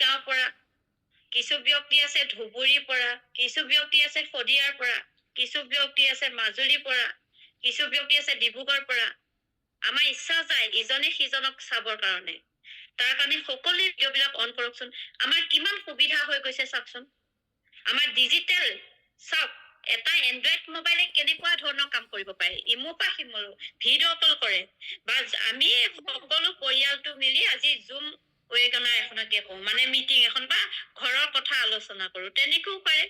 গাঁৱৰ পৰা, কিছু ব্যক্তি আছে ধুবুৰীৰ পৰা, কিছু ব্যক্তি আছে শদিয়াৰ পৰা, কিছু ব্যক্তি আছে মাজুলীৰ পৰা, কিছু ব্যক্তি আছে ডিব্ৰুগড়ৰ পৰা। আমাৰ ইচ্ছা যায় ইজনে সিজনক চাবৰ কাৰণে। তাৰ কাৰণে সকলোৱে ভিডিঅ'বিলাক অন কৰকচোন। আমাৰ কিমান সুবিধা হৈ গৈছে চাওকচোন। আমাৰ ডিজিটেল চাওক, এটা এণ্ড্ৰইড মোবাইলে কেনেকুৱা ধৰণৰ কাম কৰিব পাৰে। ইমুৰ পৰা সিমুৰ ভিডিঅ' কল কৰে, বা আমি সকলো পৰিয়ালটো মিলি আজি জুম ৱেবিনাৰ এখনকে কওঁ, মানে মিটিং এখন বা ঘৰৰ কথা আলোচনা কৰো, তেনেকৈও পাৰে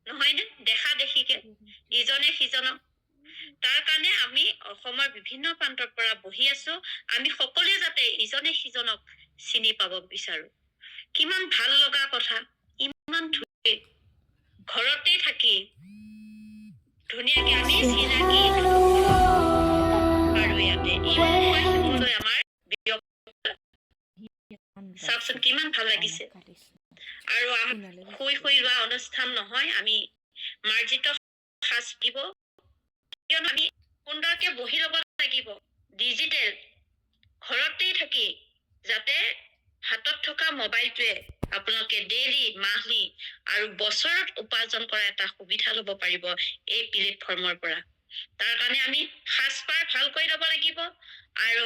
নহয়নে? দেখা দেখিকে ইজনে সিজনক। তাৰ কাৰণে আমি অসমৰ বিভিন্ন প্ৰান্তৰ পৰা বহি আছো। আমি সকলোৱে যাতে ইজনে সিজনক চিনি পাব বিচাৰো। কিমান ভাল লগা কথা, ইমান ধুনীয়া ঘৰতে থাকি ধুনীয়াকে আমি চিনাকি আৰু ইয়াতে ইমলৈ আমাৰ চাওকচোন কিমান ভাল লাগিছে। আৰু শুই লোৱা অনুষ্ঠান নহয়, আমি মাৰ্জিত সাজ দিব, কিয়নো আমি সুন্দৰকে বহি ল'ব লাগিব। ডিজিটেল ঘৰতেই থাকি যাতে হাতত থকা মোবাইলটোৱে আপোনালোকে ডেইলি, মাহলি আৰু বছৰত উপাৰ্জন কৰা এটা সুবিধা ল'ব পাৰিব এই প্লেটফৰ্মৰ পৰা। তাৰ কাৰণে আমি সাজপাৰ ভালকৈ ল'ব লাগিব আৰু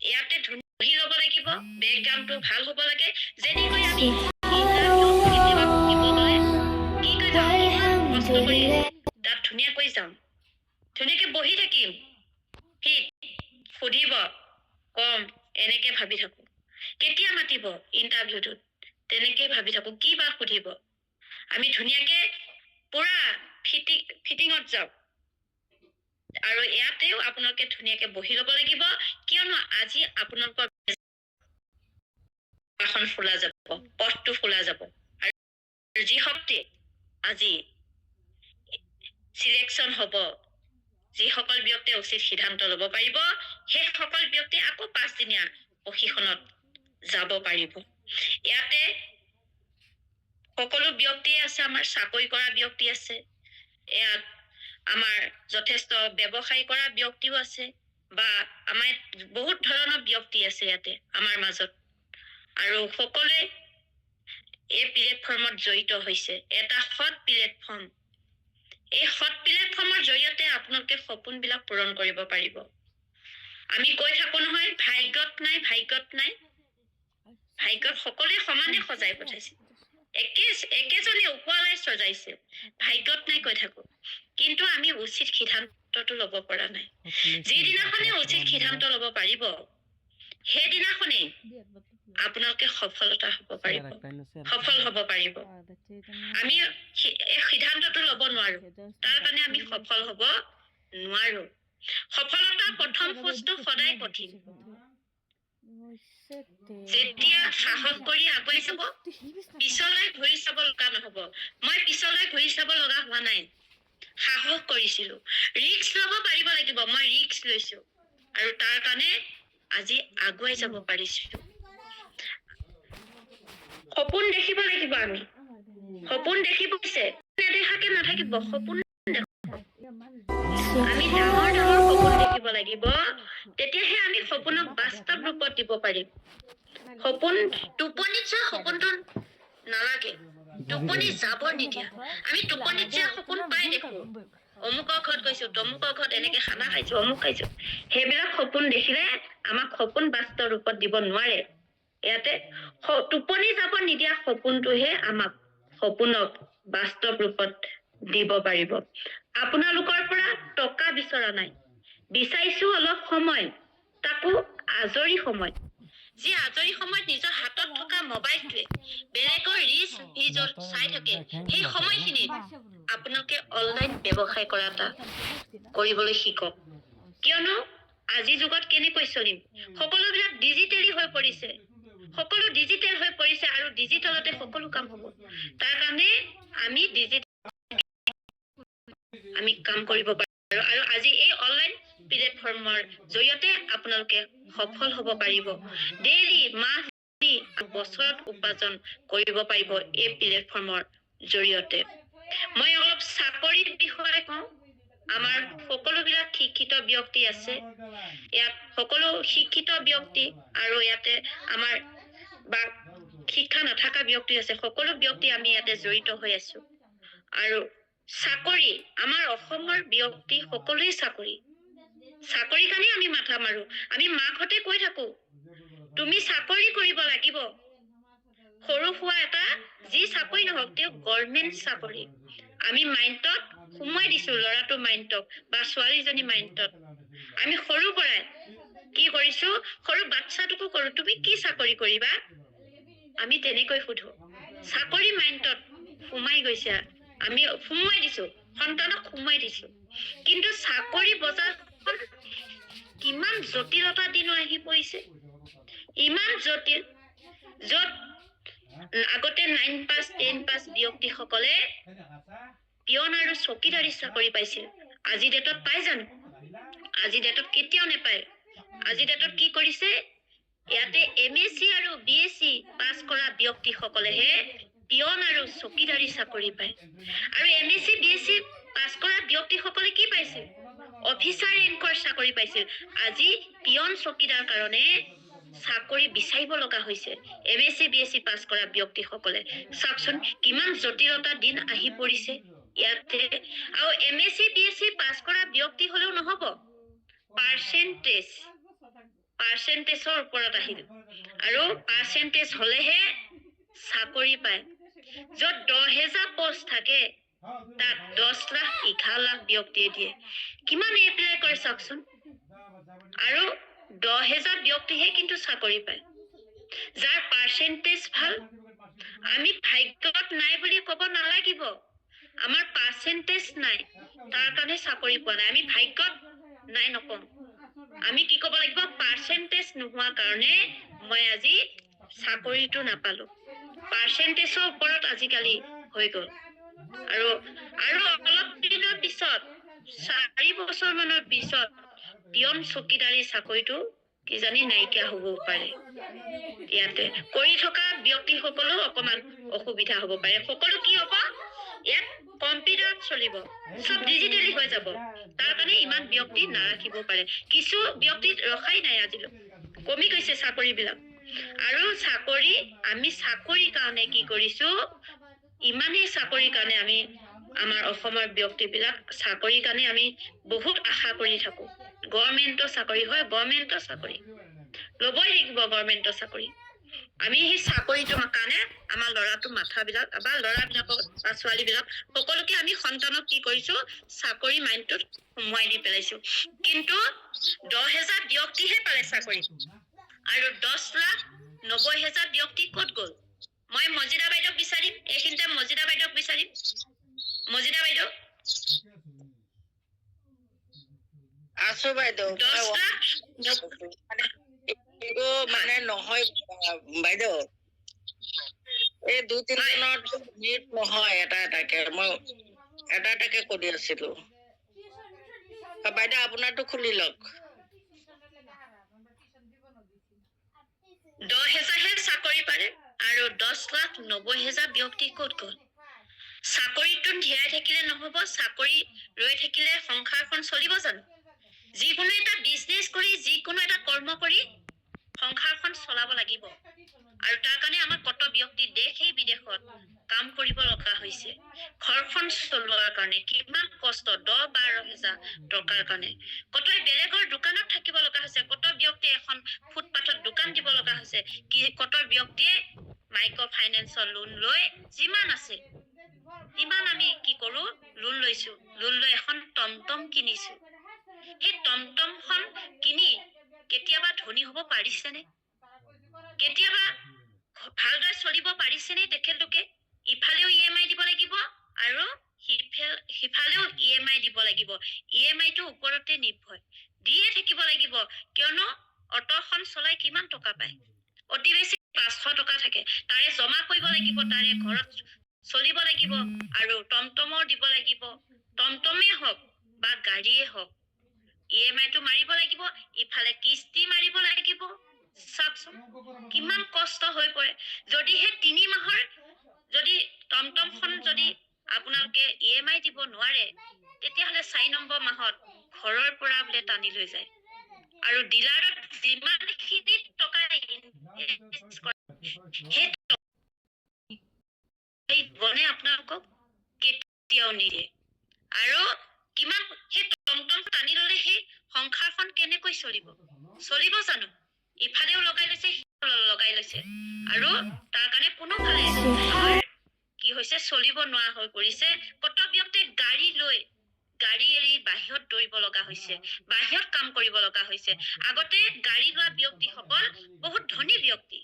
ইয়াতে বহি ল'ব লাগিব। বেকগ্ৰাউণ্ডটো ভাল হ'ব লাগে। যেনেকৈ আমি ইণ্টাৰভিউত কেতিয়াবা বহিব গ'লে কি কৈ যাওঁ, ইমান কষ্ট কৰি তাত ধুনীয়াকৈ যাওঁ, ধুনীয়াকে বহি থাকিম, সুধিব কম, এনেকে ভাবি থাকো। কেতিয়া মাতিব ইণ্টাৰভিউটোত, তেনেকে ভাবি থাকো, কি বা সুধিব। আমি ধুনীয়াকে পুৰা ফিটিঙত যাওঁ। আৰু ইয়াতেও আপোনালোকে ধুনীয়াকে বহি ল'ব লাগিব, কিয়নো আজি আপোনালোকৰ এখন খোলা যাব, পথটো খোলা যাব। আৰু যি শক্তি আজি চিলেকশ্যন হ'ব, যিসকল ব্যক্তিয়ে উচিত সিদ্ধান্ত ল'ব পাৰিব, সেই সকল ব্যক্তি আকৌ 5 দিনীয়া প্ৰশিক্ষণত যাব পাৰিব। ইয়াতে সকলো ব্যক্তিয়ে আছে, আমাৰ চাকৰি কৰা ব্যক্তি আছে, ইয়াত আমাৰ যথেষ্ট ব্যৱসায় কৰা ব্যক্তিও আছে, বা আমাৰ বহুত ধৰণৰ ব্যক্তি আছে ইয়াতে আমাৰ মাজত। আৰু সকলোৱে এই প্লেটফৰ্মত জড়িত হৈছে, এটা সৎ প্লেটফৰ্ম। এই সৎ প্লেটফৰ্মৰ জৰিয়তে আপোনালোকে সপোনবিলাক পূৰণ কৰিব পাৰিব। আমি কৈ থাকো নহয়, ভাগ্যত নাই, ভাগ্যত নাই। ভাগ্যত সকলোৱে সমানে সজাই পঠাইছে, একেজনে ওপৰলৈ সজাইছে, ভাগ্যত নাই কৈ থাকো। কিন্তু আমি উচিত সিদ্ধান্তটো ল'ব পৰা নাই। যিদিনাখনে উচিত সিদ্ধান্ত ল'ব পাৰিব, সেইদিনাখনেই আপোনালোকে সফলতা হ'ব পাৰিব, সফল হ'ব পাৰিব। আমি এই সিদ্ধান্তটো ল'ব নোৱাৰো, তাৰ কাৰণে আমি সফল হ'ব নোৱাৰো। সফলতাৰ প্ৰথম খোজটো সদায় কঠিন। যেতিয়া সাহস কৰি আগুৱাই যাব, পিছলৈ ঘূৰি চাব লগা নহ'ব। মই পিছলৈ ঘূৰি চাব লগা হোৱা নাই, সাহস কৰিছিলো। ৰিস্ক ল'ব পাৰিব লাগিব, মই ৰিস্ক লৈছো, আৰু তাৰ কাৰণে আজি আগুৱাই যাব পাৰিছো। সপোন দেখিব লাগিব। আমি সপোন দেখিব হৈছে, নেদেখাকে নাথাকিব। সপোন আমি ডাঙৰ ডাঙৰ সপোন দেখিব লাগিব, তেতিয়াহে আমি সপোনক বাস্তৱ ৰূপত দিব পাৰিম। সপোন টোপনিত যোৱা সপোনটো নালাগে, টোপনি যাব নিদিয়া। আমি টোপনিত যোৱা সপোন পাই দেখো, অমুকৰ ঘৰত গৈছো, তমুকৰ ঘৰত এনেকে খানা খাইছো, অমুক খাইছো। সেইবিলাক সপোন দেখিলে আমাক সপোন বাস্তৱ ৰূপত দিব নোৱাৰে। ইয়াতে টোপনি যাব নিদিয়া সপোনটোহে আমাক সপোনক বাস্তৱ ৰূপত দিব পাৰিব। আপোনালোকৰ পৰা টকা বিচৰা নাই, বিচাৰিছো অলপ সময়, তাকো আজৰি সময়। যি আজৰি সময়ত নিজৰ হাতত থকা মোবাইলটোৱে বেলেগৰ ৰিলছ ভিডিঅ' চাই থাকে, সেই সময়খিনিত আপোনালোকে অনলাইন ব্যৱসায় কৰা এটা কৰিবলৈ শিকক। কিয়নো আজিৰ যুগত কেনেকৈ চলিম, সকলোবিলাক ডিজিটেলি হৈ পৰিছে, সকলো ডিজিটেল হৈ পৰিছে, আৰু ডিজিটেলতে সকলো কাম হ'ব। তাৰ কাৰণে আমি কাম কৰিব পাৰো। আৰু আজি এই অনলাইন প্লেটফৰ্মৰ জৰিয়তে আপোনালোকে সফল হ'ব পাৰিব। ডেইলি, মাহলি, বছৰত উপাৰ্জন কৰিব পাৰিব এই প্লেটফৰ্মৰ জৰিয়তে। মই অলপ চাকৰিৰ বিষয়ে কওঁ। আমাৰ সকলোবিলাক শিক্ষিত ব্যক্তি আছে ইয়াত, সকলো শিক্ষিত ব্যক্তি, আৰু ইয়াতে আমাৰ শিক্ষা নাথাকা ব্যক্তি আছে, সকলো ব্যক্তি আমি ইয়াতে জড়িত হৈ আছো। আৰু চাকৰি, আমাৰ অসমৰ ব্যক্তি সকলোৱে চাকৰি কাৰণে আমি মাথা মাৰো। আমি মাকহঁতে কৈ থাকো তুমি চাকৰি কৰিব লাগিব, সৰু সুৰা এটা যি চাকৰি নহওক তেওঁ গভৰ্ণমেণ্ট চাকৰি। আমি মাইণ্ডত সোমোৱাই দিছো, ল'ৰাটো মাইণ্ডত বা ছোৱালীজনী মাইণ্ডত। আমি সৰুৰ পৰাই কি কৰিছো, সৰু বাচ্চাটোকো কৰো তুমি কি চাকৰি কৰিবা, আমি তেনেকৈ সোধো। চাকৰি মাইণ্ডত সোমাই গৈছে, আমি সোমোৱাই দিছো, সন্তানক সোমোৱাই দিছো। কিন্তু চাকৰি বজাৰখন কিমান জটিলতা দিনো আহি পৰিছে, ইমান জটিল। য'ত আগতে 9 পাছ 10 পাছ ব্যক্তিসকলে পিয়ন আৰু চকীদাৰী চাকৰি পাইছিল, আজি ডেটত পাই জানো? আজি ডেটত কেতিয়াও নেপায়। আজি ডেটত কি কৰিছে, ইয়াতে MSc আৰু BSc পাছ কৰা ব্যক্তিসকলেহে পিয়ন আৰু চকীদাৰী চাকৰি পায়। আৰু MSc BSc পাছ কৰা ব্যক্তিসকলে কি পাইছিল, অফিচাৰ ৰেংকৰ চাকৰি পাইছিল। আজি পিয়ন চকীদাৰ কাৰণে চাকৰি বিচাৰিব লগা হৈছে MSc BSc পাছ কৰা ব্যক্তিসকলে। চাওকচোন কিমান জটিলতা দিন আহি পৰিছে ইয়াতে। আৰু MSc BSc পাছ কৰা ব্যক্তি হলেও নহব, পাৰ্চেন্টেজৰ ওপৰত আহিল। আৰু পাৰ্চেন্টেজ হলেহে চাকৰি পায়। য'ত 10,000 পোষ্ট থাকে তাত 10 লাখ 11 লাখ ব্যক্তিয়ে দিয়ে। কিমান এপ্লাই কৰে চাওকচোন। আৰু 10,000 ব্যক্তিহে কিন্তু চাকৰি পায়, যাৰ পাৰ্চেন্টেজ ভাল। আমি ভাগ্যত নাই বুলি ক'ব নালাগিব, আমাৰ পাৰ্চেন্টেজ নাই তাৰ কাৰণে চাকৰি পোৱা নাই। আমি ভাগ্যত নাই নকওঁ, আমি কি ক'ব লাগিব, পাৰ্চেন্টেজ নোহোৱা কাৰণে মই আজি চাকৰিটো নাপালো। পাৰ্চেন্টেজৰ ওপৰত আজিকালি হৈ গ'ল। আৰু অলপ দিনৰ পিছত 4 বছৰ মানৰ পিছত পিয়ন চকীদাৰী চাকৰিটো কিজানি নাইকিয়া হবও পাৰে। ইয়াতে কৰি থকা ব্যক্তিসকলেও অকমান অসুবিধা হব পাৰে। সকলো কি হব, ইয়াত কম্পিউটাৰত চলিব, সব ডিজিটেলি হৈ যাব। তাৰ কাৰণে ইমান ব্যক্তি নাৰাখিব পাৰে। কিছু ব্যক্তি ৰখাই নাই, আজিলৈ কমি গৈছে চাকৰি বিলাক। আৰু আমি চাকৰি কাৰণে কি কৰিছো, ইমানেই চাকৰি কাৰণে আমি আমাৰ অসমৰ ব্যক্তি বিলাক চাকৰি কাৰণে আমি বহুত আশা কৰি থাকো। গভৰ্ণমেণ্টৰ চাকৰি হয়, গভৰ্ণমেণ্টৰ চাকৰি লবই লাগিব, গভৰ্ণমেণ্টৰ চাকৰি। আমি সেই চাকৰিটোৰ কাৰণে আমাৰ ল'ৰাটো মাথাবিলাক বা ল'ৰাবিলাকক বা ছোৱালীবিলাক সকলোকে আমি সন্তানক কি কৰিছো, চাকৰি মাইণ্ডটোত সোমোৱাই দি পেলাইছো। কিন্তু 10,000 ব্যক্তিহে পালে চাকৰি, আৰু 10,90,000 ব্যক্তি ক'ত গ'ল? মই মজিদা বাইদেউক বিচাৰিম, এইখিনিতে মজিদা বাইদেউক বিচাৰিম। মজিদা বাইদেউ আছো বাইদেউ। 10,00,000 মানে নহয় বাইদেউ, এই 2-3 দিনত মিনিট নহয়, এটাকে মই এটাকে কৰি আছিলো। বাইদেউ আপোনাৰটো খুলি লওক। 10,000হে চাকৰি পালে, আৰু 10,90,000 ব্যক্তি ক'ত গ'ল? চাকৰিটো ধীৰাই থাকিলে নহব, চাকৰি ৰৈ থাকিলে সংসাৰখন চলিব জানো? যিকোনো এটা বিজনেছ কৰি, যিকোনো এটা কৰ্ম কৰি সংসাৰখন চলাব লাগিব। আৰু তাৰ কাৰণে আমাৰ কত ব্যক্তি দেশে বিদেশত কাম কৰিব লগা হৈছে ঘৰখন চলোৱাৰ কাৰণে। কিমান কষ্ট, 10-12,000 টকাৰ কাৰণে। কতই বেলেগৰ দোকানত থাকিব লগা হৈছে, কত ব্যক্তি এখন ফুটপাথত দোকান দিব লগা হৈছে, কত ব্যক্তিয়ে মাইক্ৰ ফাইনেন্সৰ লোন লৈ যিমান আছে ইমান আমি কি কৰো, লোন লৈছো। লোন লৈ এখন টমটম কিনিছো। সেই টমটমখন কিনি কেতিয়াবা ধনী হব পাৰিছেনে? কেতিয়াবা ভালদৰে চলিব পাৰিছেনে তেখেতলোকে? ইফালেও EMI দিব লাগিব আৰু সিফালেও EMI দিব লাগিব। EMI টো ওপৰতে নিৰ্ভৰ দিয়ে থাকিব লাগিব, কিয়নো অটোখন চলাই কিমান টকা পায়? অতি বেছি 500 টকা থাকে, তাৰে জমা কৰিব লাগিব, তাৰে ঘৰত চলিব লাগিব, আৰু টমটমৰ দিব লাগিব। টমটমেই হওক বা গাড়ীয়ে হওক, EMI টো মাৰিব লাগিব, ইফালে কিস্তি মাৰিব লাগিব। চাওকচোন কিমান কষ্ট হৈ পৰে। যদিহে 3 মাহৰ যদি টমটমখন যদি আপোনালোকে EMI দিব নোৱাৰে, তেতিয়াহলে 4 নম্বৰ মাহত ঘৰৰ পৰা বোলে টানি লৈ যায়। আৰু ডিলাৰত যিমানখিনি টকা ইনভেষ্ট কৰে সেই সেই জীৱনে আপোনালোকক কেতিয়াও নিদিয়ে। আৰু কিমান সেই টমটম টানি ললে সেই সংসাৰখন কেনেকৈ চলিব জানো? ইফালেও লগাই লৈছে, সিফালেও লগাই লৈছে, আৰু তাৰ কাৰণে কোনোফালে আমাৰ কি হৈছে, চলিব নোৱাৰা হৈ পৰিছে। কত ব্যক্তিয়ে গাড়ী এৰি বাহিৰত দৌৰিব লগা হৈছে, বাহিৰত কাম কৰিব লগা হৈছে। আগতে গাড়ী লোৱা ব্যক্তিসকল বহুত ধনী ব্যক্তি,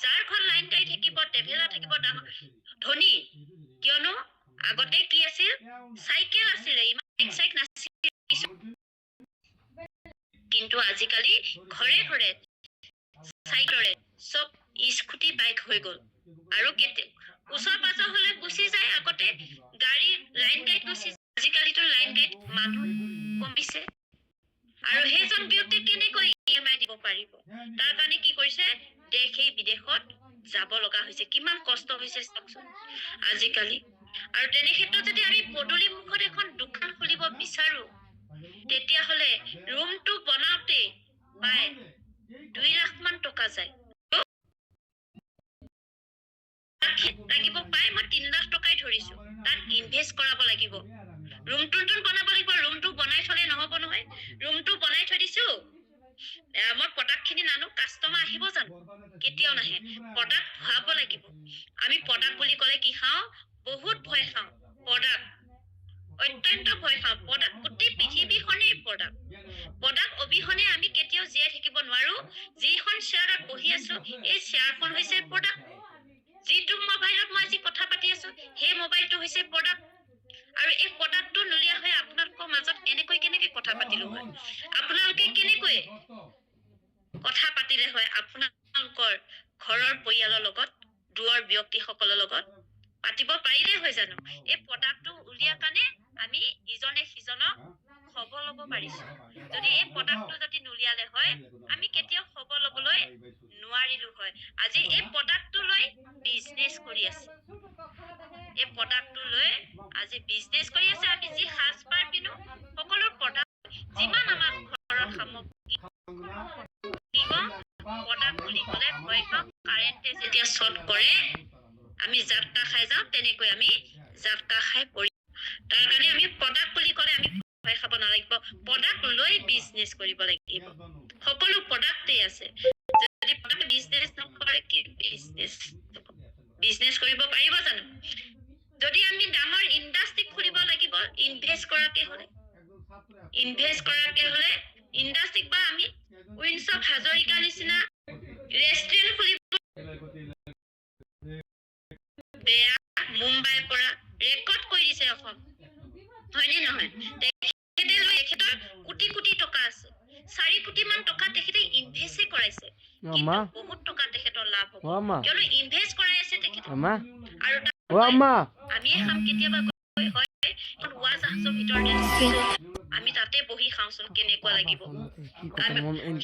যাৰ ঘৰত লাইন গাড়ী থাকিব, ট্ৰেভেলাৰ থাকিব, ডাঙৰ ধনী। কিয়নো আগতে কি আছিল, চাইকেল আছিলে, ইমান বাইক নাছিল। কিন্তু আজিকালি ঘৰে ঘৰে চাইকেলৰে চব স্কুটি বাইক হৈ গল। আৰু ওচৰ পাজৰ হলে গুচি যায়, আগতে গাড়ী লাইন গাড়ীত গুচি যায়। আজিকালিতো লাইন গাড়ীত মানুহ কমিছে। আৰু সেইজন ব্যক্তি কেনেকৈ EMI দিব পাৰিব? তাৰ কাৰণে কি কৰিছে, দেশ বিদেশত যাব লগা হৈছে। কিমান কষ্ট হৈছে চাওকচোন আজিকালি। আৰু তেনে ক্ষেত্ৰত যদি আমি পদূলি মুখত এখন দোকান খুলিব বিচাৰো, তেতিয়াহলে ৰুমটো বনাওতে প্ৰায় 2 লাখ মান টকা যায়। লাগিব প্ৰায় মই 3 লাখ টকাই ধৰিছো। তাত ইনভেষ্ট কৰাব লাগিব, ৰুমটো বনাব লাগিব। ৰুমটো বনাই থলে নহব নহয়। ৰুমটো বনাই থৈ দিছো, মই প্ৰডাক্টখিনি নানো, কাষ্টমাৰ আহিব জানো? কেতিয়াও নাহে। প্ৰডাক্ট ভৰাব লাগিব। আমি প্ৰডাক্ট বুলি ক'লে কি খাওঁ, বহুত ভয় খাওঁ। প্ৰডাক্ট অত্যন্ত ভয় খাওঁ। প্ৰডাক্ট গোটেই পৃথিৱীখনেই প্ৰডাক্ট অবিহনে আমি কেতিয়াও জীয়াই থাকিব নোৱাৰো। যিখন চেয়াৰত বহি আছো, এই চেয়াৰখন হৈছে প্ৰডাক্ট। যিটো মোবাইলত মই আজি কথা পাতি আছো, সেই মোবাইলটো হৈছে প্ৰডাক্ট। আৰু এই প্ৰডাক্টটো নলিয়া হৈ আপোনালোকৰ মাজত কেনেকৈ কথা পাতিলো হয়? আপোনালোকে কেনেকৈ কথা পাতিলে হয় আপোনালোকৰ ঘৰৰ পৰিয়ালৰ লগত, দূৰৰ ব্যক্তিসকলৰ লগত পাতিব পাৰিলে হয় জানো? এই প্ৰডাক্টটো উলিয়াৰ কাৰণে আমি ইজনে সিজনক খবৰ ল'ব পাৰিছো। যদি এই প্ৰডাক্টটো যদি নুলিয়ালে হয়, আমি কেতিয়াও খবৰ ল'বলৈ নোৱাৰিলো হয়। আজি এই প্ৰডাক্টটো লৈ বিজনেছ কৰি আছে। এই প্ৰডাক্টটো লৈ আজি বিজনেছ কৰি আছে। আমি যি সাজপাৰ পিন্ধো, সকলো প্ৰডাক্ট, যিমান আমাৰ ঘৰৰ সামগ্ৰী প্ৰডাক্ট বুলি ক'লে ভয় খাওঁ। কাৰেণ্টে যেতিয়া শ্বৰ্ট কৰে, আমি জাটকা খাই যাওঁ, তেনেকৈ আমি জাটকা খাই পৰি। তাৰ কাৰণে আমি প্ৰডাক্ট বুলি ক'লে আমি ভয় খাব নালাগিব। প্ৰডাক্ট লৈ বিজনেছ কৰিব লাগিব। সকলো প্ৰডাক্টেই আছে। যদি প্ৰডাক্ট বিজনেছ নকৰে, কি বিজনেছ কৰিব পাৰিব জানো? যদি আমি ডাঙৰ ইণ্ডাষ্ট্ৰি খুলিব লাগিব, ইনভেষ্ট কৰাকে হলে ইণ্ডাষ্ট্ৰি বা আমি উইন্স অফ হাজৰিকা নিচিনা ৰেষ্টুৰেণ্ট খুলিব। বেয়া মুম্বাইৰ পৰা ৰেকৰ্ড কৰি দিছে অসম, হয়নে নহয়? তেখেতৰ কোটি টকা আছে। 4 কোটি মান টকা তেখেতে ইনভেষ্টে কৰাইছে। কিন্তু বহুত টকা তেখেতৰ লাভ হ'ব, কিয়নো ইনভেষ্ট কৰাই আছে তেখেতে। আৰু আমি খাম কেতিয়াবা হয় উৰা জাহাজৰ ভিতৰতে আমি তাতে বহি খাওঁচোন, কেনেকুৱা লাগিব।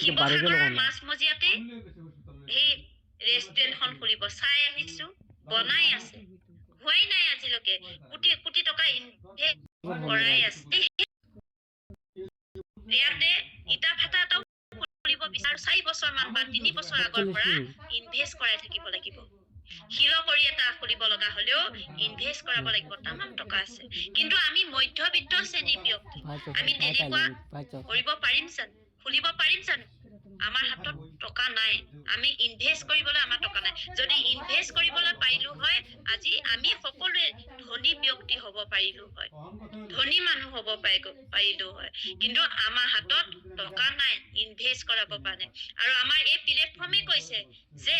শিৱসাগৰৰ মাছমজিয়াতে সেই ৰেষ্টুৰেণ্টখন খুলিব। চাই আহিছো, বনাই আছে, হোৱাই নাই আজিলৈকে। কোটি টকা ইনভেষ্ট কৰাই আছে। ইয়াতে ইটা ভাটা এটাও খুলিব বিচাৰো। 4 বছৰ মান বা 3 বছৰ আগৰ পৰা ইনভেষ্ট কৰাই থাকিব লাগিব। শিলকৰি এটা খুলিব লগা হলেও ইনভেষ্ট কৰাব লাগিব। তামাম টকা আছে। কিন্তু আমি মধ্যবিত্ত শ্ৰেণীৰ ব্যক্তি, আমি তেনেকুৱা কৰিব পাৰিম জানো? খুলিব পাৰিম জানো? আমাৰ হাতত টকা নাই। আমি ইনভেষ্ট কৰিবলৈ আমাৰ টকা নাই। যদি ইনভেষ্ট কৰিবলৈ পাৰিলো হয়, আজি আমি সকলোৱে ধনী ব্যক্তি হ'ব পাৰিলো হয়, ধনী মানুহ হ'ব পাৰিলো হয়। কিন্তু আমাৰ হাতত টকা নাই, ইনভেষ্ট কৰাব পৰা নাই। আৰু আমাৰ এই প্লেটফৰ্মে কৈছে যে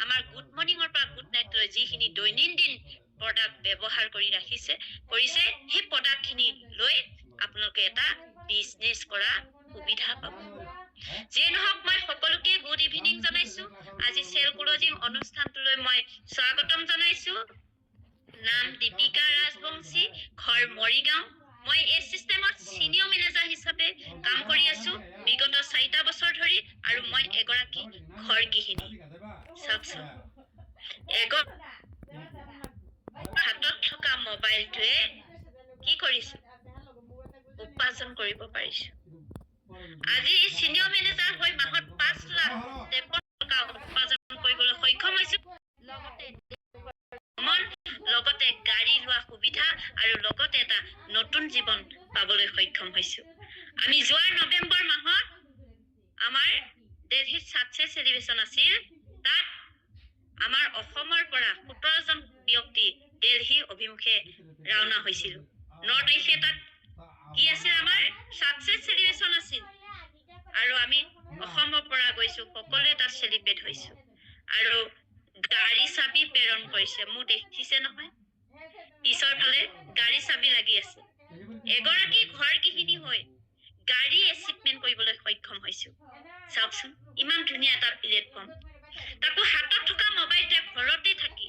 আমাৰ গুড মৰ্ণিঙৰ পৰা গুড নাইটলৈ যিখিনি দৈনন্দিন প্ৰডাক্ট ব্যৱহাৰ কৰি কৰিছে, সেই প্ৰডাক্টখিনি লৈ আপোনালোকে এটা বিজনেছ কৰা সুবিধা পাব। যিয়ে নহওক, মই সকলোকে গুড ইভিনিং জনাইছো। আজি চেল ক্লজিং অনুষ্ঠানটোলৈ মই স্বাগতম জনাইছো। নাম দীপিকা ৰাজবংশী, ঘৰ মৰিগাঁও। মই এই চিষ্টেমত চিনিয়ৰ মেনেজাৰ হিচাপে কাম কৰি আছো বিগত 4টা বছৰ ধৰি। আৰু মই এগৰাকী ঘৰ গৃহিণী। চাওকচোন, হাতত থকা মোবাইলটোৱে কি কৰিছো, উপাৰ্জন কৰিব পাৰিছো। আজি চিনিয়ৰ মেনেজাৰ হৈ মাহত 5 লাখ 53 টকা উপাৰ্জন কৰিবলৈ সক্ষম হৈছো। লগতে লগতে গাড়ী লোৱা সুবিধা আৰু লগতে এটা নতুন জীৱন পাবলৈ সক্ষম হৈছো। আমি যোৱা নৱেম্বৰ মাহত আমাৰ দিল্লীত ছাকচেছ চেলিব্ৰেশ্যন আছিল। তাত আমাৰ অসমৰ পৰা 17জন ব্যক্তি দিল্লী অভিমুখে ৰাওনা হৈছিল। 9 তাৰিখে তাত কি আছিল আমাৰ ছাকচেছ চেলিব্ৰেশ্যন আছিল আৰু আমি অসমৰ পৰা গৈছো, সকলোৱে তাত চেলিব্ৰেট হৈছো আৰু গাড়ী চাবি প্ৰেৰণ কৰিছে। মোক দেখিছে নহয়, পিছৰ ফালে গাড়ী চাবি লাগি আছে। এগৰাকী ঘৰ গৃহিণী হৈ গাড়ী এচিভমেণ্ট কৰিবলৈ সক্ষম হৈছো। চাওকচোন ইমান ধুনীয়া এটা প্লেটফৰ্ম, তাকো হাতত থকা মোবাইলতে ঘৰতে থাকি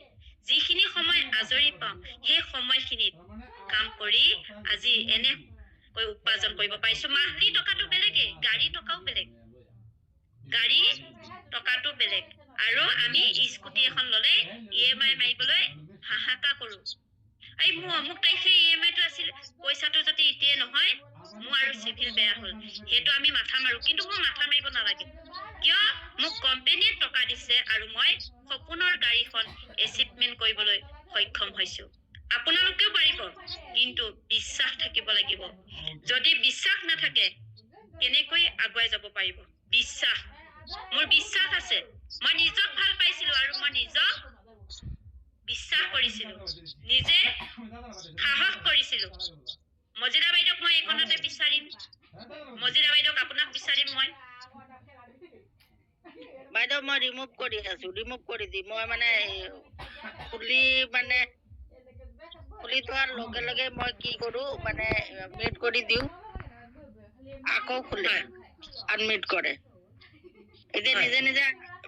যিখিনি সময় আজৰি পাওঁ সেই সময়খিনিত কাম কৰি আজি এনেকৈ উপাৰ্জন কৰিব পাৰিছো। মাহিলী টকাটো বেলেগে, গাড়ী টকাও বেলেগ, গাড়ী টকাটো বেলেগ। আৰু আমি স্কুটি এখন ল'লে EMI মাৰিবলৈ হাহাকাৰ কৰো। এই মোৰ অমুক তাৰিখে EMIটো আছিল, পইচাটো যদি এতিয়াই নহয় মোৰ আৰু চিভিল বেয়া হ'ল, সেইটো আমি মাথা মাৰো। কিন্তু মোৰ মাথা মাৰিব নালাগে, কিয় মোক কোম্পানীয়ে টকা দিছে আৰু মই সপোনৰ গাড়ীখন এচিভমেণ্ট কৰিবলৈ সক্ষম হৈছো। আপোনালোকেও পাৰিব, কিন্তু বিশ্বাস থাকিব লাগিব। যদি বিশ্বাস নাথাকে কেনেকৈ আগুৱাই যাব পাৰিব? বিশ্বাস, মোৰ বিশ্বাস আছে। মই নিজক ভাল পাইছিলো আৰু মই নিজক বিশ্বাস কৰিছিলো, নিজে সাহস কৰিছিলো। মজিদা বাইদেউক মই এইখনতে বিচাৰিম, মজিদা বাইদেউক আপোনাক বিচাৰিম মই। বাইদেউ মই ৰিমুভ কৰি আছো, ৰিমুভ কৰি দিম। মই মানে খুলি থোৱাৰ লগে লগে মই কি কৰো মানে মিউট কৰি দিওঁ, আকৌ খুলে আনমিউট কৰে। এতিয়া নিজে নিজে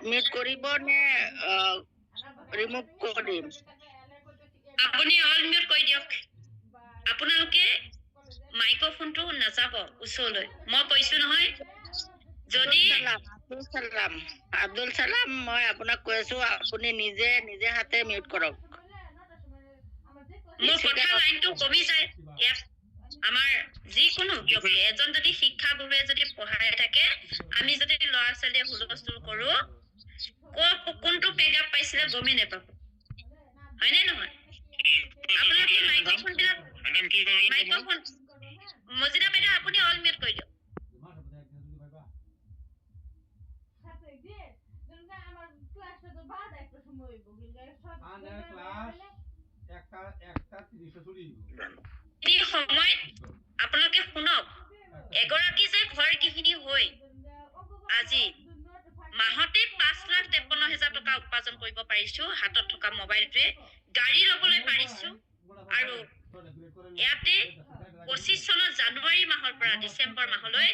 মিউট কৰিব নে ৰিমুভ কৰিম? আপুনি অল মিউট কৰি দিয়ক। আপোনালোকে মাইক্ৰফোনটো নাযাব ওচৰলৈ, মই কৈছো নহয়। যদি আব্দুল সালাম, মই আপোনাক কৈ আছো আপুনি নিজে হাতে মিউট কৰক। মোৰ কথা লাইনটো কমি যায়। ইয়াত আমাৰ যিকোনো ব্যক্তি এজন যদি শিক্ষাগুৰুৱে যদি পঢ়াই থাকে, আমি যদি ল'ৰা ছোৱালীয়ে হুলস্থুল কৰো, কোনটো পেগাপ পাইছিলে গমেই নাপাব, হয়নে নহয়? আপোনালোকে মাইক্ৰফোন বিলাক মাইক্ৰফোন মজিদা বাইদেউ আপুনি অল মিউট কৰি দিয়ক। এই সময়ত আপোনালোকে শুনক, এগৰাকী যে ঘৰ গৃহিণী হৈ আজি মাহতে 5,53,000 টকা উপাৰ্জন কৰিব পাৰিছো, হাতত থকা মোবাইলটোৱে গাড়ী ল'বলৈ পাৰিছো। আৰু ইয়াতে 25 চনৰ জানুৱাৰী মাহৰ পৰা ডিচেম্বৰ মাহলৈ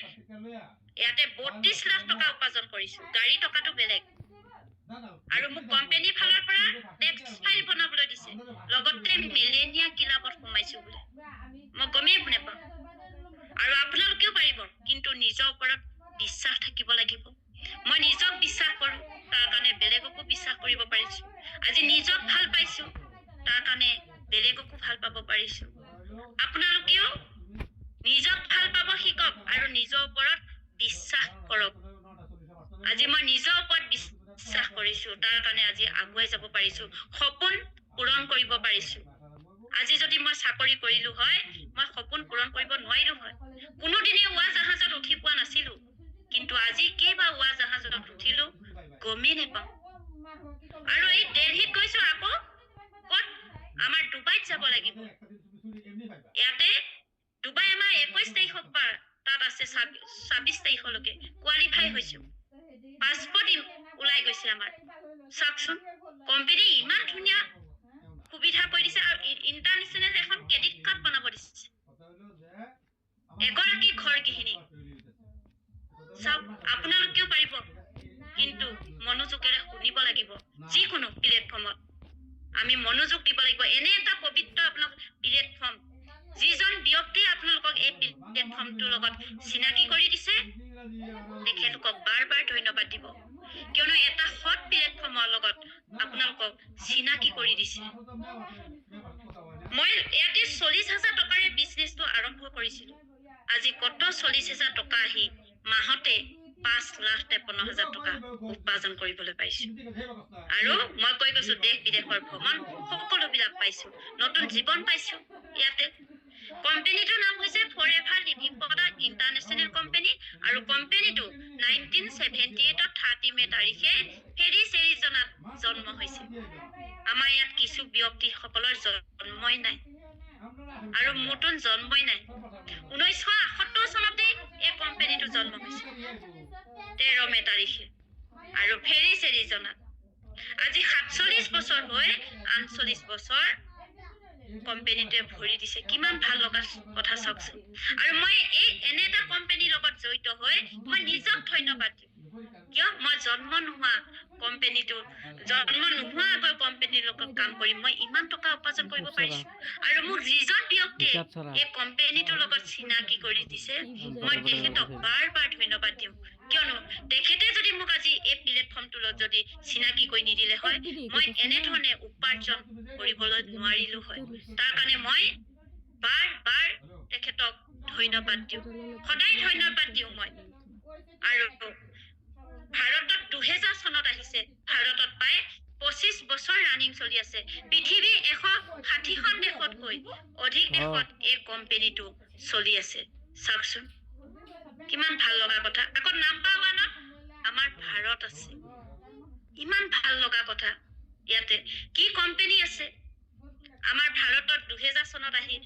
ইয়াতে 32 লাখ টকা উপাৰ্জন কৰিছো। গাড়ী টকাটো বেলেগ। আৰু মোক কোম্পানীৰ ফালৰ পৰা টেক্স ফাইল বনাবলৈ দিছে, লগতে মিলেনিয়া ক্লাবত সোমাইছো বোলে, মই গমেই নাপাওঁ। আৰু আপোনালোকেও পাৰিব, কিন্তু নিজৰ ওপৰত বিশ্বাস থাকিব লাগিব। মই নিজক বিশ্বাস কৰো, তাৰ কাৰণে বেলেগকো বিশ্বাস কৰিব পাৰিছো। আজি নিজক ভাল পাইছো, তাৰ কাৰণে বেলেগকো ভাল পাব পাৰিছো। আপোনালোকেও নিজক ভাল পাব শিকক আৰু নিজৰ ওপৰত বিশ্বাস কৰক। আজি মই নিজৰ ওপৰত বিশ্বাস কৰিছো, তাৰ কাৰণে আজি আগুৱাই যাব পাৰিছো, সপোন পূৰণ কৰিব পাৰিছো। আজি যদি মই চাকৰি কৰিলো হয়, মই সপোন পূৰণ কৰিব নোৱাৰিলো হয়। কোনোদিনে উৰা জাহাজত উঠি পোৱা নাছিলো, কিন্তু আজি কেইবা উৰা জাহাজত উঠিলো গমেই নাপাওঁ। আৰু এই দিল্লীত গৈছো, আকৌ ক'ত আমাৰ ডুবাইত যাব লাগিব। ইয়াতে ডুবাই আমাৰ 21 তাৰিখৰ পৰা তাত আছে 26 তাৰিখলৈকে কোৱালিফাই হৈছো। পাছপৰ্ট ওলাই গৈছে আমাৰ। চাওকচোন কোম্পানী ইমান ধুনীয়া সুবিধা কৰি দিছে আৰু ইণ্টাৰনেশ্যনেল এখন ক্ৰেডিট কাৰ্ড বনাব দিছে এগৰাকী ঘৰ গৃহিণী। চাওক আপোনালোকেও পাৰিব, কিন্তু মনোযোগেৰে শুনিব লাগিব। যিকোনো প্লেটফৰ্মত আমি মনোযোগ দিব লাগিব। এনে এটা পবিত্ৰ আপোনালোক প্লেটফৰ্ম, যিজন ব্যক্তিয়ে আপোনালোকক এই প্লেটফৰ্মটোৰ লগত চিনাকি কৰি দিছে, তেখেতলোকক বাৰ বাৰ ধন্যবাদ দিব, কিয়নো এটা সৎ প্লেটফৰ্মৰ লগত আপোনালোকক চিনাকি কৰি দিছে। মই ইয়াতে 40,000 টকাৰে বিজনেছটো আৰম্ভ কৰিছিলো। আজি কত 40,000 টকা আহি মাহতে 5,53,000 টকা উপাৰ্জন কৰিবলৈ পাইছো। আৰু মই কৈ গৈছো দেশ বিদেশৰ ভ্ৰমণ সকলোবিলাক পাইছো, নতুন জীৱন পাইছো ইয়াতে। কোম্পানীটোৰ নাম হৈছে forever living product international company, আৰু কোম্পানীটো 1978 30 মে তাৰিখে ফেৰিছ এৰিজনাত জন্ম হৈছিল। আমাৰ ইয়াত কিছু ব্যক্তিসকলৰ জন্মই নাই, আৰু নতুন জন্মই নাই। 1978 চনতে এই কোম্পানীটো জন্ম হৈছিল 13 মে তাৰিখে, আৰু ফেৰিছ এৰিজনাত। আজি 47 বছৰ হৈ 48 বছৰ কোম্পানীটোৱে ভৰি দিছে। কিমান ভাল লগা কথা চাওকচোন। আৰু মই এই এনে এটা কোম্পানীৰ লগত জড়িত হৈ মই নিজক ধন্যবাদ দিম, কিয় মই জন্ম নোহোৱাকৈ কোম্পানীৰ লগত কাম কৰি মই ইমান টকা উপাৰ্জন কৰিব পাৰিছো। আৰু মোক যিজন ব্যক্তিয়ে এই কোম্পানীটোৰ লগত চিনাকি কৰি দিছে মই তেখেতক বাৰ বাৰ ধন্যবাদ দিওঁ, কিয়নো তেখেতে যদি মোক আজি এই প্লেটফৰ্মটোত যদি চিনাকি কৰি নিদিলে হয় মই এনেধৰণে উপাৰ্জন কৰিবলৈ নোৱাৰিলো হয়। তাৰ কাৰণে মই বাৰ বাৰ তেখেতক ধন্যবাদ দিওঁ, সদায় ধন্যবাদ দিওঁ মই। আৰু ভাৰতত 2000 চনত আহিছে, ভাৰতত প্ৰায় 25 বছৰ ৰানিং চলি আছে। পৃথিৱীৰ 160খন দেশতকৈ অধিক দেশত এই কোম্পানীটো চলি আছে। চাওকচোন কিমান ভাল লগা কথা। আকৌ নাম্বাৰ 1ত আমাৰ ভাৰত আছে। ইমান ভাল লগা কথা। ইয়াতে কি কোম্পানী আছে আমাৰ ভাৰতত 2000 চনত আহি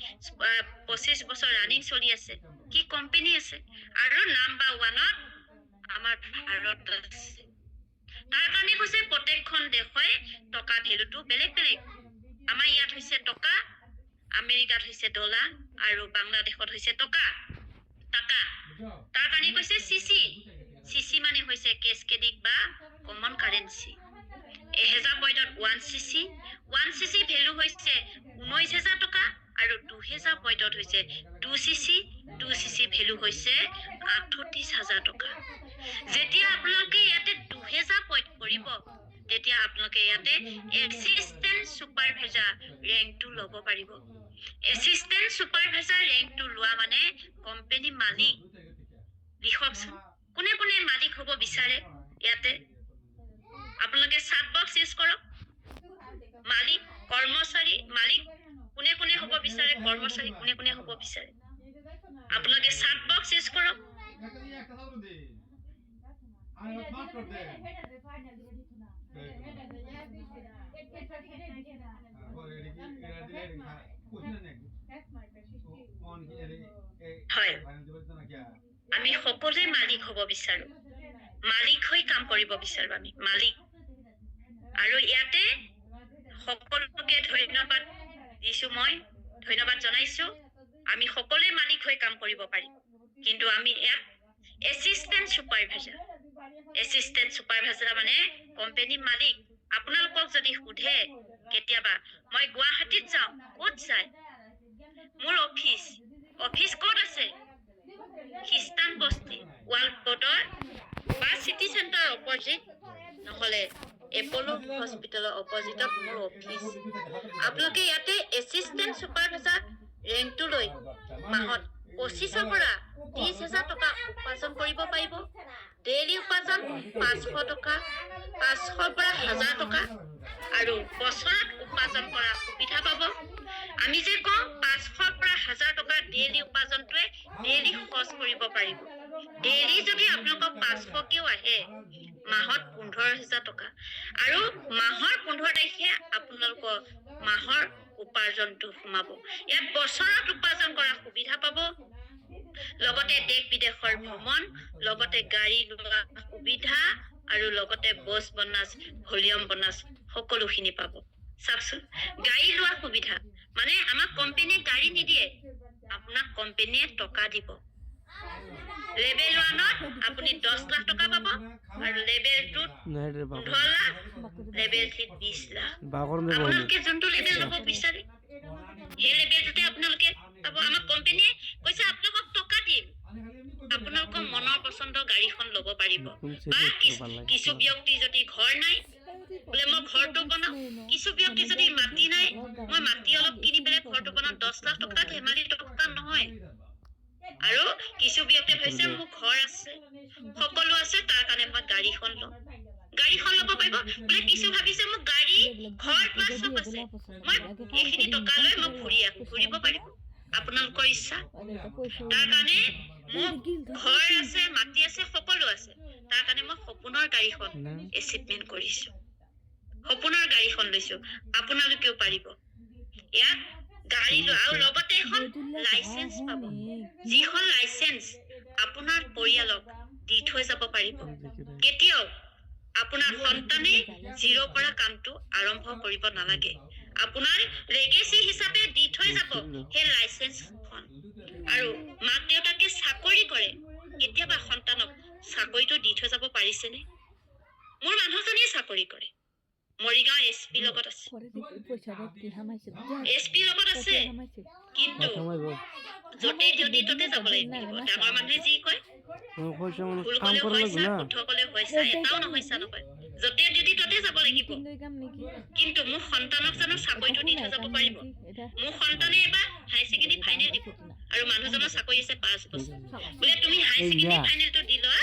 25 বছৰ ৰানিং চলি আছে, কি কোম্পানী আছে? আৰু নাম্বাৰ 1ত আমাৰ ভাৰত আছে। তাৰ কাৰণে কৈছে প্ৰত্যেকখন দেশই টকা ভেলুটো বেলেগ বেলেগ। আমাৰ ইয়াত হৈছে টকা, আমেৰিকাত হৈছে ডলাৰ, আৰু বাংলাদেশত হৈছে টকা। তাৰ কাৰণে কৈছে চিচি। চিচি মানে হৈছে কেছকেডিক বা কমন কাৰেন্সি। 1000 পইণ্টত 1 চিচি। 1 চিচি ভেলু হৈছে 19,000 টকা, আৰু 2000 পইণ্টত হৈছে 2 চিচি। 2 চিচি ভেলু হৈছে 38,000 টকা। যেতিয়া আপোনালোকে ইয়াতে 2000 পইণ্ট কৰিব তেতিয়া আপোনালোকে ইয়াতে এছিষ্টেণ্ট ছুপাৰভাইজাৰ ৰেংকটো ল'ব পাৰিব। এছিষ্টেণ্ট ছুপাৰভাইজাৰ ৰেংকটো লোৱা মানে কোম্পানী মালিক। লিখকচোন কোনে কোনে মালিক হ'ব বিচাৰে ইয়াতে। আপোনালোকে চাট বক্স ইউজ কৰক। মালিক, কৰ্মচাৰী, মালিক কোনে কোনে হ'ব বিচাৰে, কৰ্মচাৰী কোনে কোনে হ'ব বিচাৰে, আপোনালোকে চাট বক্স ইউজ কৰক। হয়, আমি সকলোৱে মালিক হ'ব বিচাৰো, মালিক হৈ কাম কৰিব বিচাৰো আমি, মালিক। আৰু ইয়াতে সকলোকে ধন্যবাদ দিছো, মই ধন্যবাদ জনাইছো। আমি সকলোৱে মালিক হৈ কাম কৰিব পাৰিম, কিন্তু আমি ইয়াত এছিষ্টেণ্ট ছুপাৰভাইজাৰ। এছিষ্টেণ্ট ছুপাৰভাইজাৰ মানে কোম্পানী মালিক। আপোনালোকক যদি সোধে কেতিয়াবা মই গুৱাহাটীত যাওঁ, ক'ত যায়? মোৰ অফিচ ক'ত আছে? খ্ৰীষ্টান বস্তি ৱাল কোডৰ বা চিটি চেণ্টাৰ অপজিট, নহ'লে এপ'লো হস্পিটেলৰ অপজিটত মোৰ অফিচ। আপোনালোকে ইয়াতে এছিষ্টেণ্ট ছুপাৰভাইজাৰ ৰেংকটো লৈ মাহত 25,000 পৰা 30,000 টকা উপাৰ্জন কৰিব পাৰিব। ডেইলি উপাৰ্জন 500 টকা, 500 পৰা 1000 টকা, আৰু বছৰত উপাৰ্জন কৰা সুবিধা পাব। আমি যে কওঁ 500 পৰা 1000 টকা ডেইলি উপাৰ্জনটোৱে ডেইলি খৰচ কৰিব পাৰিব। ডেইলি যদি আপোনালোকক 500কেও আহে মাহত 15,000 টকা, আৰু মাহৰ 15 তাৰিখে আপোনালোকৰ মাহৰ উপাৰ্জনটো সোমাব। ইয়াত বছৰত উপাৰ্জন কৰা সুবিধা পাব, লগতে দেশ বিদেশৰ ভ্ৰমণ, লগতে গাড়ী লোৱা সুবিধা, আৰু লগতে বছ বনাছ, ভলিউম বনাছ সকলোখিনি পাব। চাওকচোন গাড়ী লোৱা সুবিধা মানে আমাক কোম্পানীয়ে গাড়ী নিদিয়ে, আপোনাক কোম্পানীয়ে টকা দিব। লেভেল 1ত আপুনি 10 লাখ টকা পাব, আৰু লেভেল 2ত 15 লাখ, লেভেল 3ত 20 লাখ। আপোনালোকে যোনটো লেভেল ল'ব বিচাৰে সেই লেভেলটোতে আপোনালোকে পাব। আমাক কোম্পানীয়ে কৈছে আপোনালোকক টকা দিম, আপোনালোকৰ মনৰ পচন্দৰ গাড়ীখন ল'ব পাৰিব। বা কিছু ব্যক্তি যদি ঘৰ নাই বোলে মই ঘৰটো বনাওঁ, কিছু ব্যক্তি যদি মাটি নাই মই মাটি অলপ কিনি পেলাই ঘৰটো বনাওঁ, 10 লাখ টকা ধেমালি টকা নহয়। আৰু কিছু ব্যক্তিয়ে ভাবিছে মোৰ ঘৰ আছে, সকলো আছে, তাৰ কাৰণে মই গাড়ীখন ল'ম। গাড়ীখন ল'ব পাৰিব বোলে। কিছু ভাবিছে মোৰ গাড়ী, ঘৰ, দুৱাৰ চব আছে, মই এইখিনি টকা লৈ মই ঘূৰিব পাৰিব। আপোনালোকৰ ইচ্ছা। তাৰ কাৰণে মোৰ ঘৰ আছে, মাটি আছে, সকলো আছে। তাৰ কাৰণে মই সপোনৰ গাড়ীখন এচিভমেণ্ট কৰিছো, সপোনৰ গাড়ীখন লৈছো। আপোনালোকেও পাৰিব। ইয়াত গাড়ী লোৱা আৰু লগতে এখন লাইচেন্স পাব, যিখন লাইচেন্স আপোনাৰ পৰিয়ালক দি থৈ যাব পাৰিব। কেতিয়াও আপোনাৰ সন্তানে জিৰ' পৰা কামটো আৰম্ভ কৰিব নালাগে। আপোনাৰ লেগেচি হিচাপে দি থৈ যাব সেই লাইচেন্সখন। আৰু মাক দেউতাকে চাকৰি কৰে, কেতিয়াবা সন্তানক চাকৰিটো দি থৈ যাব পাৰিছেনে? মোৰ মানুহজনীয়ে চাকৰি কৰে, মৰিগাঁও SP লগত আছে, SP লগত আছে, কিন্তু য'তে যদি ত'তে যাব লাগিব। ডাঙৰ মানুহে যি কয়, ভুল কলেও হৈছা, শুদ্ধ কলেও হৈছা, এটাও নহৈছা নকয়। য'তে যদি ত'তে যাব লাগিব। কিন্তু মোৰ সন্তানক জানো চাকৰিটো দি থৈ যাব পাৰিব? মোৰ সন্তানে এবাৰ হায়াৰ ছেকেণ্ডেৰী ফাইনেল দিব, আৰু মানুহজনৰ চাকৰি আছে 5 বছৰ। বোলে তুমি হায়াৰ ছেকেণ্ডেৰী ফাইনেলটো দি লোৱা,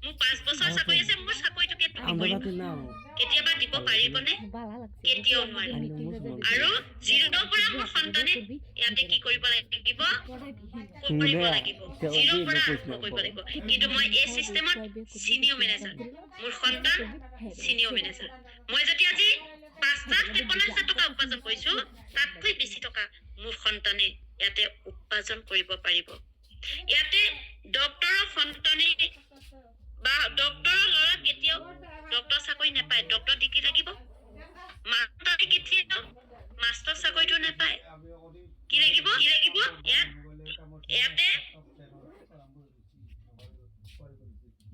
মোৰ 5 বছৰ চাকৰি আছে, মোৰ চাকৰিটোকে তুমি কৰিবা। কেতিয়াবা দিব পাৰিবনে? কেতিয়াও নোৱাৰে। আৰু জিৰ'ৰ পৰা মোৰ সন্তানে ইয়াতে কি কৰিব লাগিব? কৰিব লাগিব। জিৰ'ৰ পৰা আৰম্ভ কৰিব লাগিব। কিন্তু মই এই চিষ্টেমত চিনিয়ৰ মেনেজাৰ, মোৰ সন্তান চিনিয়ৰ মেনেজাৰ। মই যদি আজি 5,53,000 টকা উপাৰ্জন কৰিছো, তাতকৈ বেছি টকা মোৰ সন্তানে ইয়াতে উপাৰ্জন কৰিব পাৰিব। ইয়াতে ডক্তৰৰ সন্তানে বা ডক্তৰৰ ল'ৰা কেতিয়াও ডক্তৰ চাকৰি নাপায়, ডক্তৰ ডিগ্ৰী লাগিব। মাষ্টৰে কেতিয়াও মাষ্টৰ চাকৰিটো নাপায়। কি লাগিব? ইয়াতে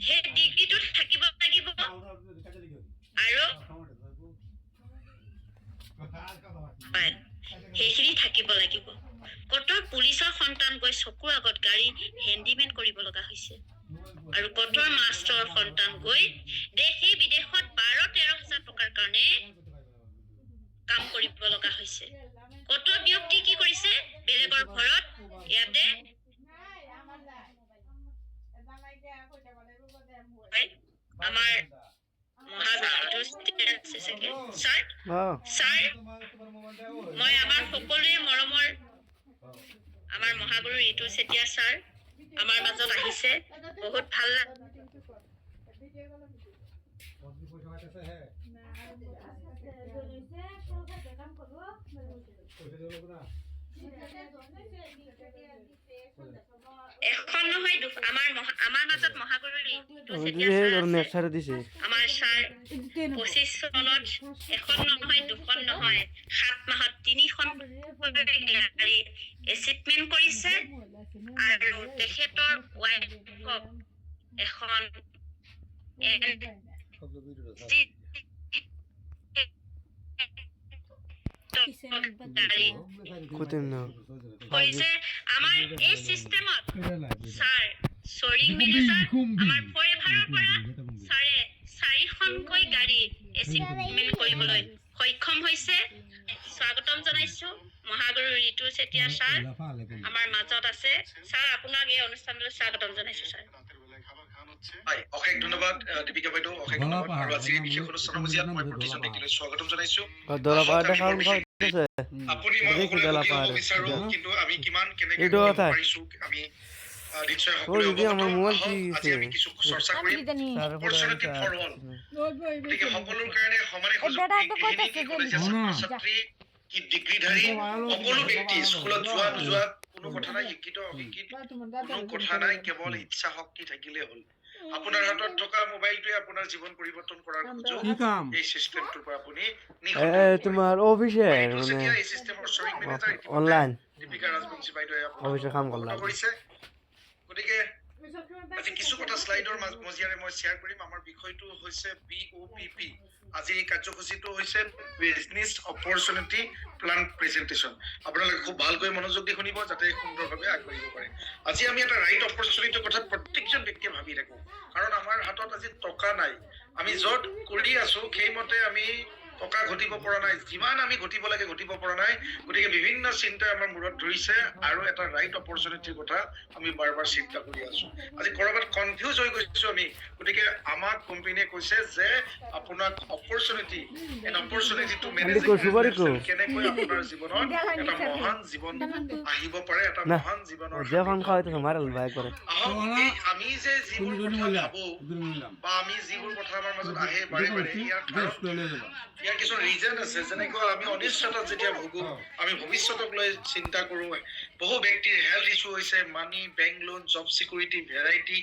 সেই ডিগ্ৰীটো থাকিব লাগিব, আৰু সেইখিনি থাকিব লাগিব। কতৰ পুলিচৰ সন্তান গৈ চকুৰ আগত গাড়ী হেণ্ডিমেন কৰিব লগা হৈছে, আৰু কতৰ মাষ্টৰৰ সন্তান গৈ দেশী বিদেশত 12-13 হাজাৰ টকাৰ কাৰণে কাম কৰিব লগা হৈছে। কতৰ ব্যক্তি কি কৰিছে? বেলেগৰ ঘৰত ইয়াতে আমাৰ মই আমাৰ সকলোৱে মৰমৰ আমাৰ মহাগুৰু ঋতু চেতিয়া ছাৰ আমাৰ মাজত আহিছে, বহুত ভাল এখন নহয় আমাৰ মাজত মহাগুৰু ঋতু চেতিয়া ছাৰ, আমাৰ ছাৰ 25 চনত এখন নহয়, দুখন নহয়, 7 মাহত 3খন গাড়ী এচিভমেণ্ট কৰিছে। আৰু তেখেতৰ ৱাইফক এখন কৰিছে। আমাৰ এই চিষ্টেমত ছাৰ শ্বৰিং মেনেজাৰ, আমাৰ ফৰেভাৰৰ পৰা ছাৰে 4খনকৈ গাড়ী এচিভমেণ্ট কৰিবলৈ সক্ষম হৈছে। স্বাগতম জনাইছো। মহাগুৰু ঋতু চেতিয়া ছাৰ আমাৰ মাজত আছে। ছাৰ আপোনাক এই অনুষ্ঠানলৈ স্বাগতম জনাইছো। ছাৰ হয়, অশেষ ধন্যবাদ দীপিকা বাইদেউ, অশেষ ধন্যবাদ। আৰু আজি এই বিশেষ অনুষ্ঠানৰ মজিয়াত মই প্ৰতিজন ব্যক্তিলৈ স্বাগতম জনাইছো। আপুনি মই সকলোৱে ক'ব বিচাৰো, কিন্তু আমি কিমান কেনেকৈ কৰিব পাৰিছো আমি নিশ্চয় সকলোৱে আজি আমি কিছু চৰ্চা কৰিম। অপৰচুনিটি ফৰ অল, গতিকে সকলোৰ কাৰণে সমানে সুযোগ। গৃহিণী কি কলেজীয়া ছাত্ৰ-ছাত্ৰী কি ডিগ্ৰীধাৰী সকলো ব্যক্তি স্কুলত যোৱা নোযোৱা কোনো কথা নাই, শিক্ষিত অশিক্ষিত কোনো কথা নাই, কেৱল ইচ্ছা শক্তি থাকিলে হ'ল। আপোনাৰ হাতত থকা মোবাইলটোৱে আপোনাৰ জীৱন পৰিৱৰ্তন কৰাৰ সুযোগ এই সিস্টেমটোৰ পৰা আপুনি তোমাৰ অফিচে মানে এই সিস্টেমৰ শ্বৰিং মেনেজাৰ অনলাইন দীপিকা ৰাজবংশী বাইদেৱে অফিচে কাম কৰিছে। গতিকে আজি কিছু কথা স্লাইডৰ মজিয়াৰে মই শ্বেয়াৰ কৰিম। আমাৰ বিষয়টো হৈছে BOPP। আজি এই কাৰ্যসূচীটো হৈছে বিজনেছ অপৰচুনিটি প্লান প্ৰেজেন্টেশ্যন। আপোনালোকে খুব ভালকৈ মনোযোগ দি শুনিব যাতে সুন্দৰভাৱে আগবাঢ়িব পাৰে। আজি আমি এটা ৰাইট অপৰচুনিটিৰ কথা প্ৰত্যেকজন ব্যক্তিয়ে ভাবি থাকো, কাৰণ আমাৰ হাতত আজি টকা নাই। আমি য'ত কৰি আছো সেইমতে আমি টকা ঘটিব পৰা নাই, যিমান আমি ঘটিব লাগে ঘটিব পৰা নাই। গতিকে বিভিন্ন চিন্তাই আমাৰ মূৰত ধৰিছে আৰু এটা ৰাইট অপৰচুনিটিৰ কথা আমি বাৰ বাৰ চিন্তা কৰি আছো। আজি কৰবাত কনফিউজ হৈ গৈছো আমি। গতিকে আমাক কোম্পানীয়ে কৈছে যে আপোনাক অপৰচুনিটি টু মেনেজ কেনেকৈ আপোনাৰ জীৱনত এটা মহান জীৱন আহিব পাৰে, এটা মহান জীৱনৰ আমি যে যিবোৰ কথা ভাবো বা আমি যিবোৰ কথা আমাৰ মাজত আহে বাৰে বাৰে, ইয়াৰ কিছু ৰিজন আছে। যেনেকৈ আমি অনিশ্চয়তাত যেতিয়া ভোগো, আমি ভৱিষ্যতক লৈ চিন্তা কৰো। বহু ব্যক্তিৰ হেল্থ ইছ্যু হৈছে, money, bank loan, job security, variety,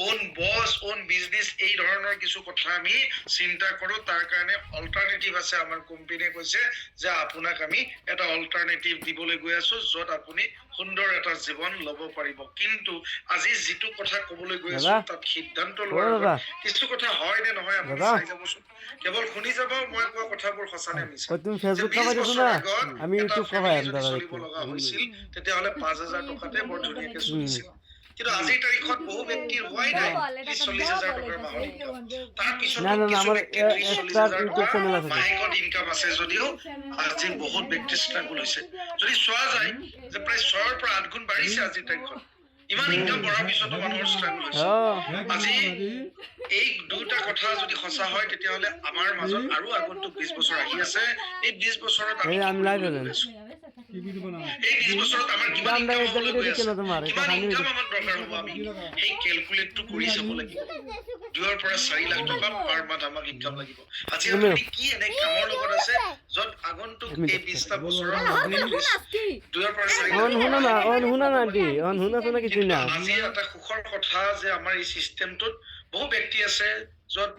own boss, own business, এই ধৰণৰ কিছু কথা আমি চিন্তা কৰো। তাৰ কাৰণে অল্টাৰনেটিভ আছে। আমাৰ কোম্পানীয়ে কৈছে যে আপোনাক আমি এটা অল্টাৰনেটিভ দিবলৈ গৈ আছো, য'ত আপুনি সুন্দৰ এটা জীৱন ল'ব পাৰিব। কিন্তু আজি যিটো কথা ক'বলৈ গৈ আছো, তাত সিদ্ধান্ত লোৱাৰ কিছু কথা হয় নে নহয় আপুনি চাই যাবচোন। কেৱল শুনি যাব মই কোৱা কথাবোৰ সঁচা নে মিছা। চলিব লগা হৈছিল তেতিয়াহ'লে 5,000 টকাতে বৰ ধুনীয়াকে চলিছিল। কিন্তু আজিৰ তাৰিখত বহু ব্যক্তিৰ হোৱাই নাই 30-40,000 টকাৰ মাহৰ ইনকাম। তাৰ পিছতো কিছু ব্যক্তিৰ 30-40,000 টকা মাহেকত ইনকাম আছে যদিও আজি বহুত ব্যক্তিৰ ষ্ট্ৰাগল হৈছে। যদি চোৱা যায় যে প্ৰায় 6ৰ পৰা 8 গুণ বাঢ়িছে আজিৰ তাৰিখত। ইমান ইনকাম বঢ়াৰ পিছতো মানুহৰ ষ্ট্ৰাগল হৈছে। আজি এই দুটা কথা যদি সঁচা হয়, তেতিয়াহ'লে আমাৰ মাজত আৰু আগন্তুক 20 বছৰ আহি আছে। এই 20 বছৰত আমি এই 20 বছৰত আমাৰ কিমান ইনকাম হ'বলৈ গৈ আছে, কিমান ইনকাম আমাৰ দৰকাৰ হ'ব, আমি সেই কেলকুলেটটো কৰি চাব লাগিব। 2 পৰা 4 লাখ টকা পাৰ মান্থ আমাক ইনকাম লাগিব। আজি আপুনি কি এনে কামৰ লগত আছে য'ত আগন্তুক এই 20টা বছৰত 2 পৰা 4 লাখ টকা। আজি এটা সুখৰ কথা যে আমাৰ এই চিষ্টেমটোত বহু ব্যক্তি আছে য'ত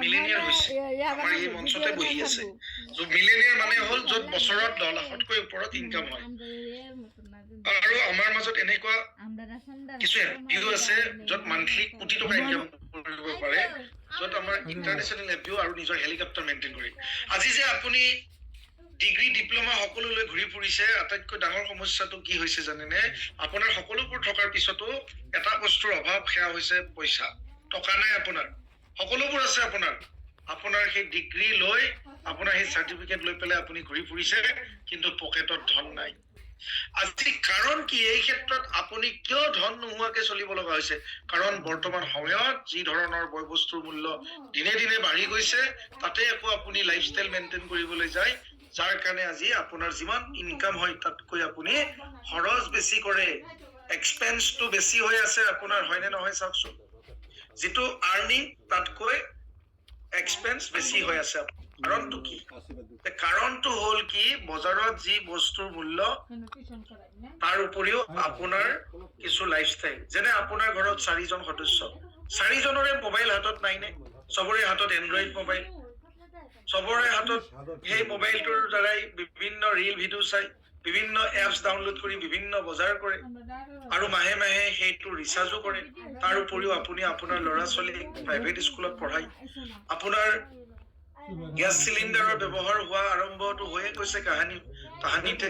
মিলেনিয়াৰ হৈছে। আমাৰ এই মঞ্চতে বহি আছে। য'ত মিলেনিয়াৰ মানে হ'ল য'ত বছৰত 10 লাখতকৈ ওপৰত ইনকাম হয়। আৰু আমাৰ মাজত এনেকুৱা কিছু এফপিও আছে য'ত মান্থলি কোটি টকা ইনকাম কৰিব পাৰে, য'ত আমাৰ ইণ্টাৰনেশ্যনেল এফপিও আৰু নিজৰ হেলিকপ্টাৰ মেইনটেইন কৰি। আজি যে আপুনি ডিগ্ৰী ডিপ্ল'মা সকলো লৈ ঘূৰি ফুৰিছে, আটাইতকৈ ডাঙৰ সমস্যাটো কি হৈছে জানেনে? আপোনাৰ সকলোবোৰ থকাৰ পিছতো এটা বস্তুৰ অভাৱ, সেয়া হৈছে পইচা। টকা নাই আপোনাৰ, সকলোবোৰ আছে আপোনাৰ সেই ডিগ্ৰী লৈ, আপোনাৰ সেই চাৰ্টিফিকেট লৈ পেলাই আপুনি ঘূৰি ফুৰিছে, কিন্তু পকেটত ধন নাই। আজি কাৰণ কি? এই ক্ষেত্ৰত আপুনি কিয় ধন নোহোৱাকে চলিব লগা হৈছে? কাৰণ বৰ্তমান সময়ত যি ধৰণৰ বয় বস্তুৰ মূল্য দিনে দিনে বাঢ়ি গৈছে, তাতে আকৌ আপুনি লাইফষ্টাইল মেইনটেইন কৰিবলৈ যায়, যাৰ কাৰণে আজি আপোনাৰ যিমান ইনকাম হয় তাতকৈ আপুনি খৰচ বেছি কৰে, এক্সপেন্সটো বেছি হৈ আছে আপোনাৰ, হয়নে নহয় চাওকচোন। যিটো আৰ্নিং তাতকৈ এক্সপেন্স বেছি হৈ আছে। কাৰণটো কি? কাৰণটো হ'ল কি, বজাৰত যি বস্তুৰ মূল্য, তাৰ উপৰিও আপোনাৰ কিছু লাইফষ্টাইল। যেনে আপোনাৰ ঘৰত 4জন সদস্য, 4জনৰে মোবাইল হাতত নাইনে? চবৰে হাতত এনড্ৰইড মোবাইল, চবৰে হাতত সেই মোবাইলটোৰ দ্বাৰাই বিভিন্ন ৰিল ভিডিঅ' চাই, বিভিন্ন এপছ ডাউনলোড কৰি বিভিন্ন বজাৰ কৰে, আৰু মাহে মাহে সেইটো ৰিচাৰ্জো কৰে। তাৰ উপৰিও আপুনি আপোনাৰ ল'ৰা ছোৱালীক প্ৰাইভেট স্কুলত পঢ়ায়। আপোনাৰ গেছ চিলিণ্ডাৰৰ ব্যৱহাৰ হোৱা আৰম্ভটো হৈয়ে গৈছে কাহানিতে।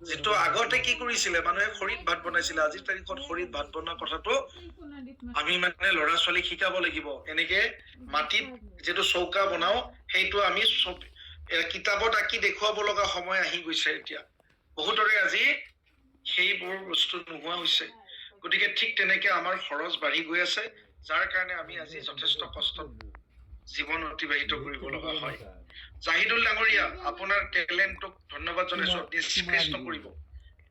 যিটো আগতে কি কৰিছিলে, মানুহে খৰিত ভাত বনাইছিলে। আজিৰ তাৰিখত খৰিত ভাত বনোৱা কথাটো আমি মানে ল'ৰা ছোৱালীক শিকাব লাগিব। এনেকে মাটিত যিটো চৌকা বনাও, সেইটো আমি কিতাপত আঁকি দেখুৱাব লগা সময় আহি গৈছে এতিয়া। বহুতৰে আজি সেইবোৰ বস্তু নোহোৱা হৈছে। গতিকে ঠিক তেনেকে আমাৰ খৰচ বাঢ়ি গৈ আছে, যাৰ কাৰণে আমি আজি যথেষ্ট কষ্টত জীৱন অতিবাহিত কৰিব লগা হয়। জাহিদুল ডাঙৰীয়া, আপোনাৰ টেলেণ্টক ধন্যবাদ জনাইছো। ডিছপ্ৰেছ নকৰিব।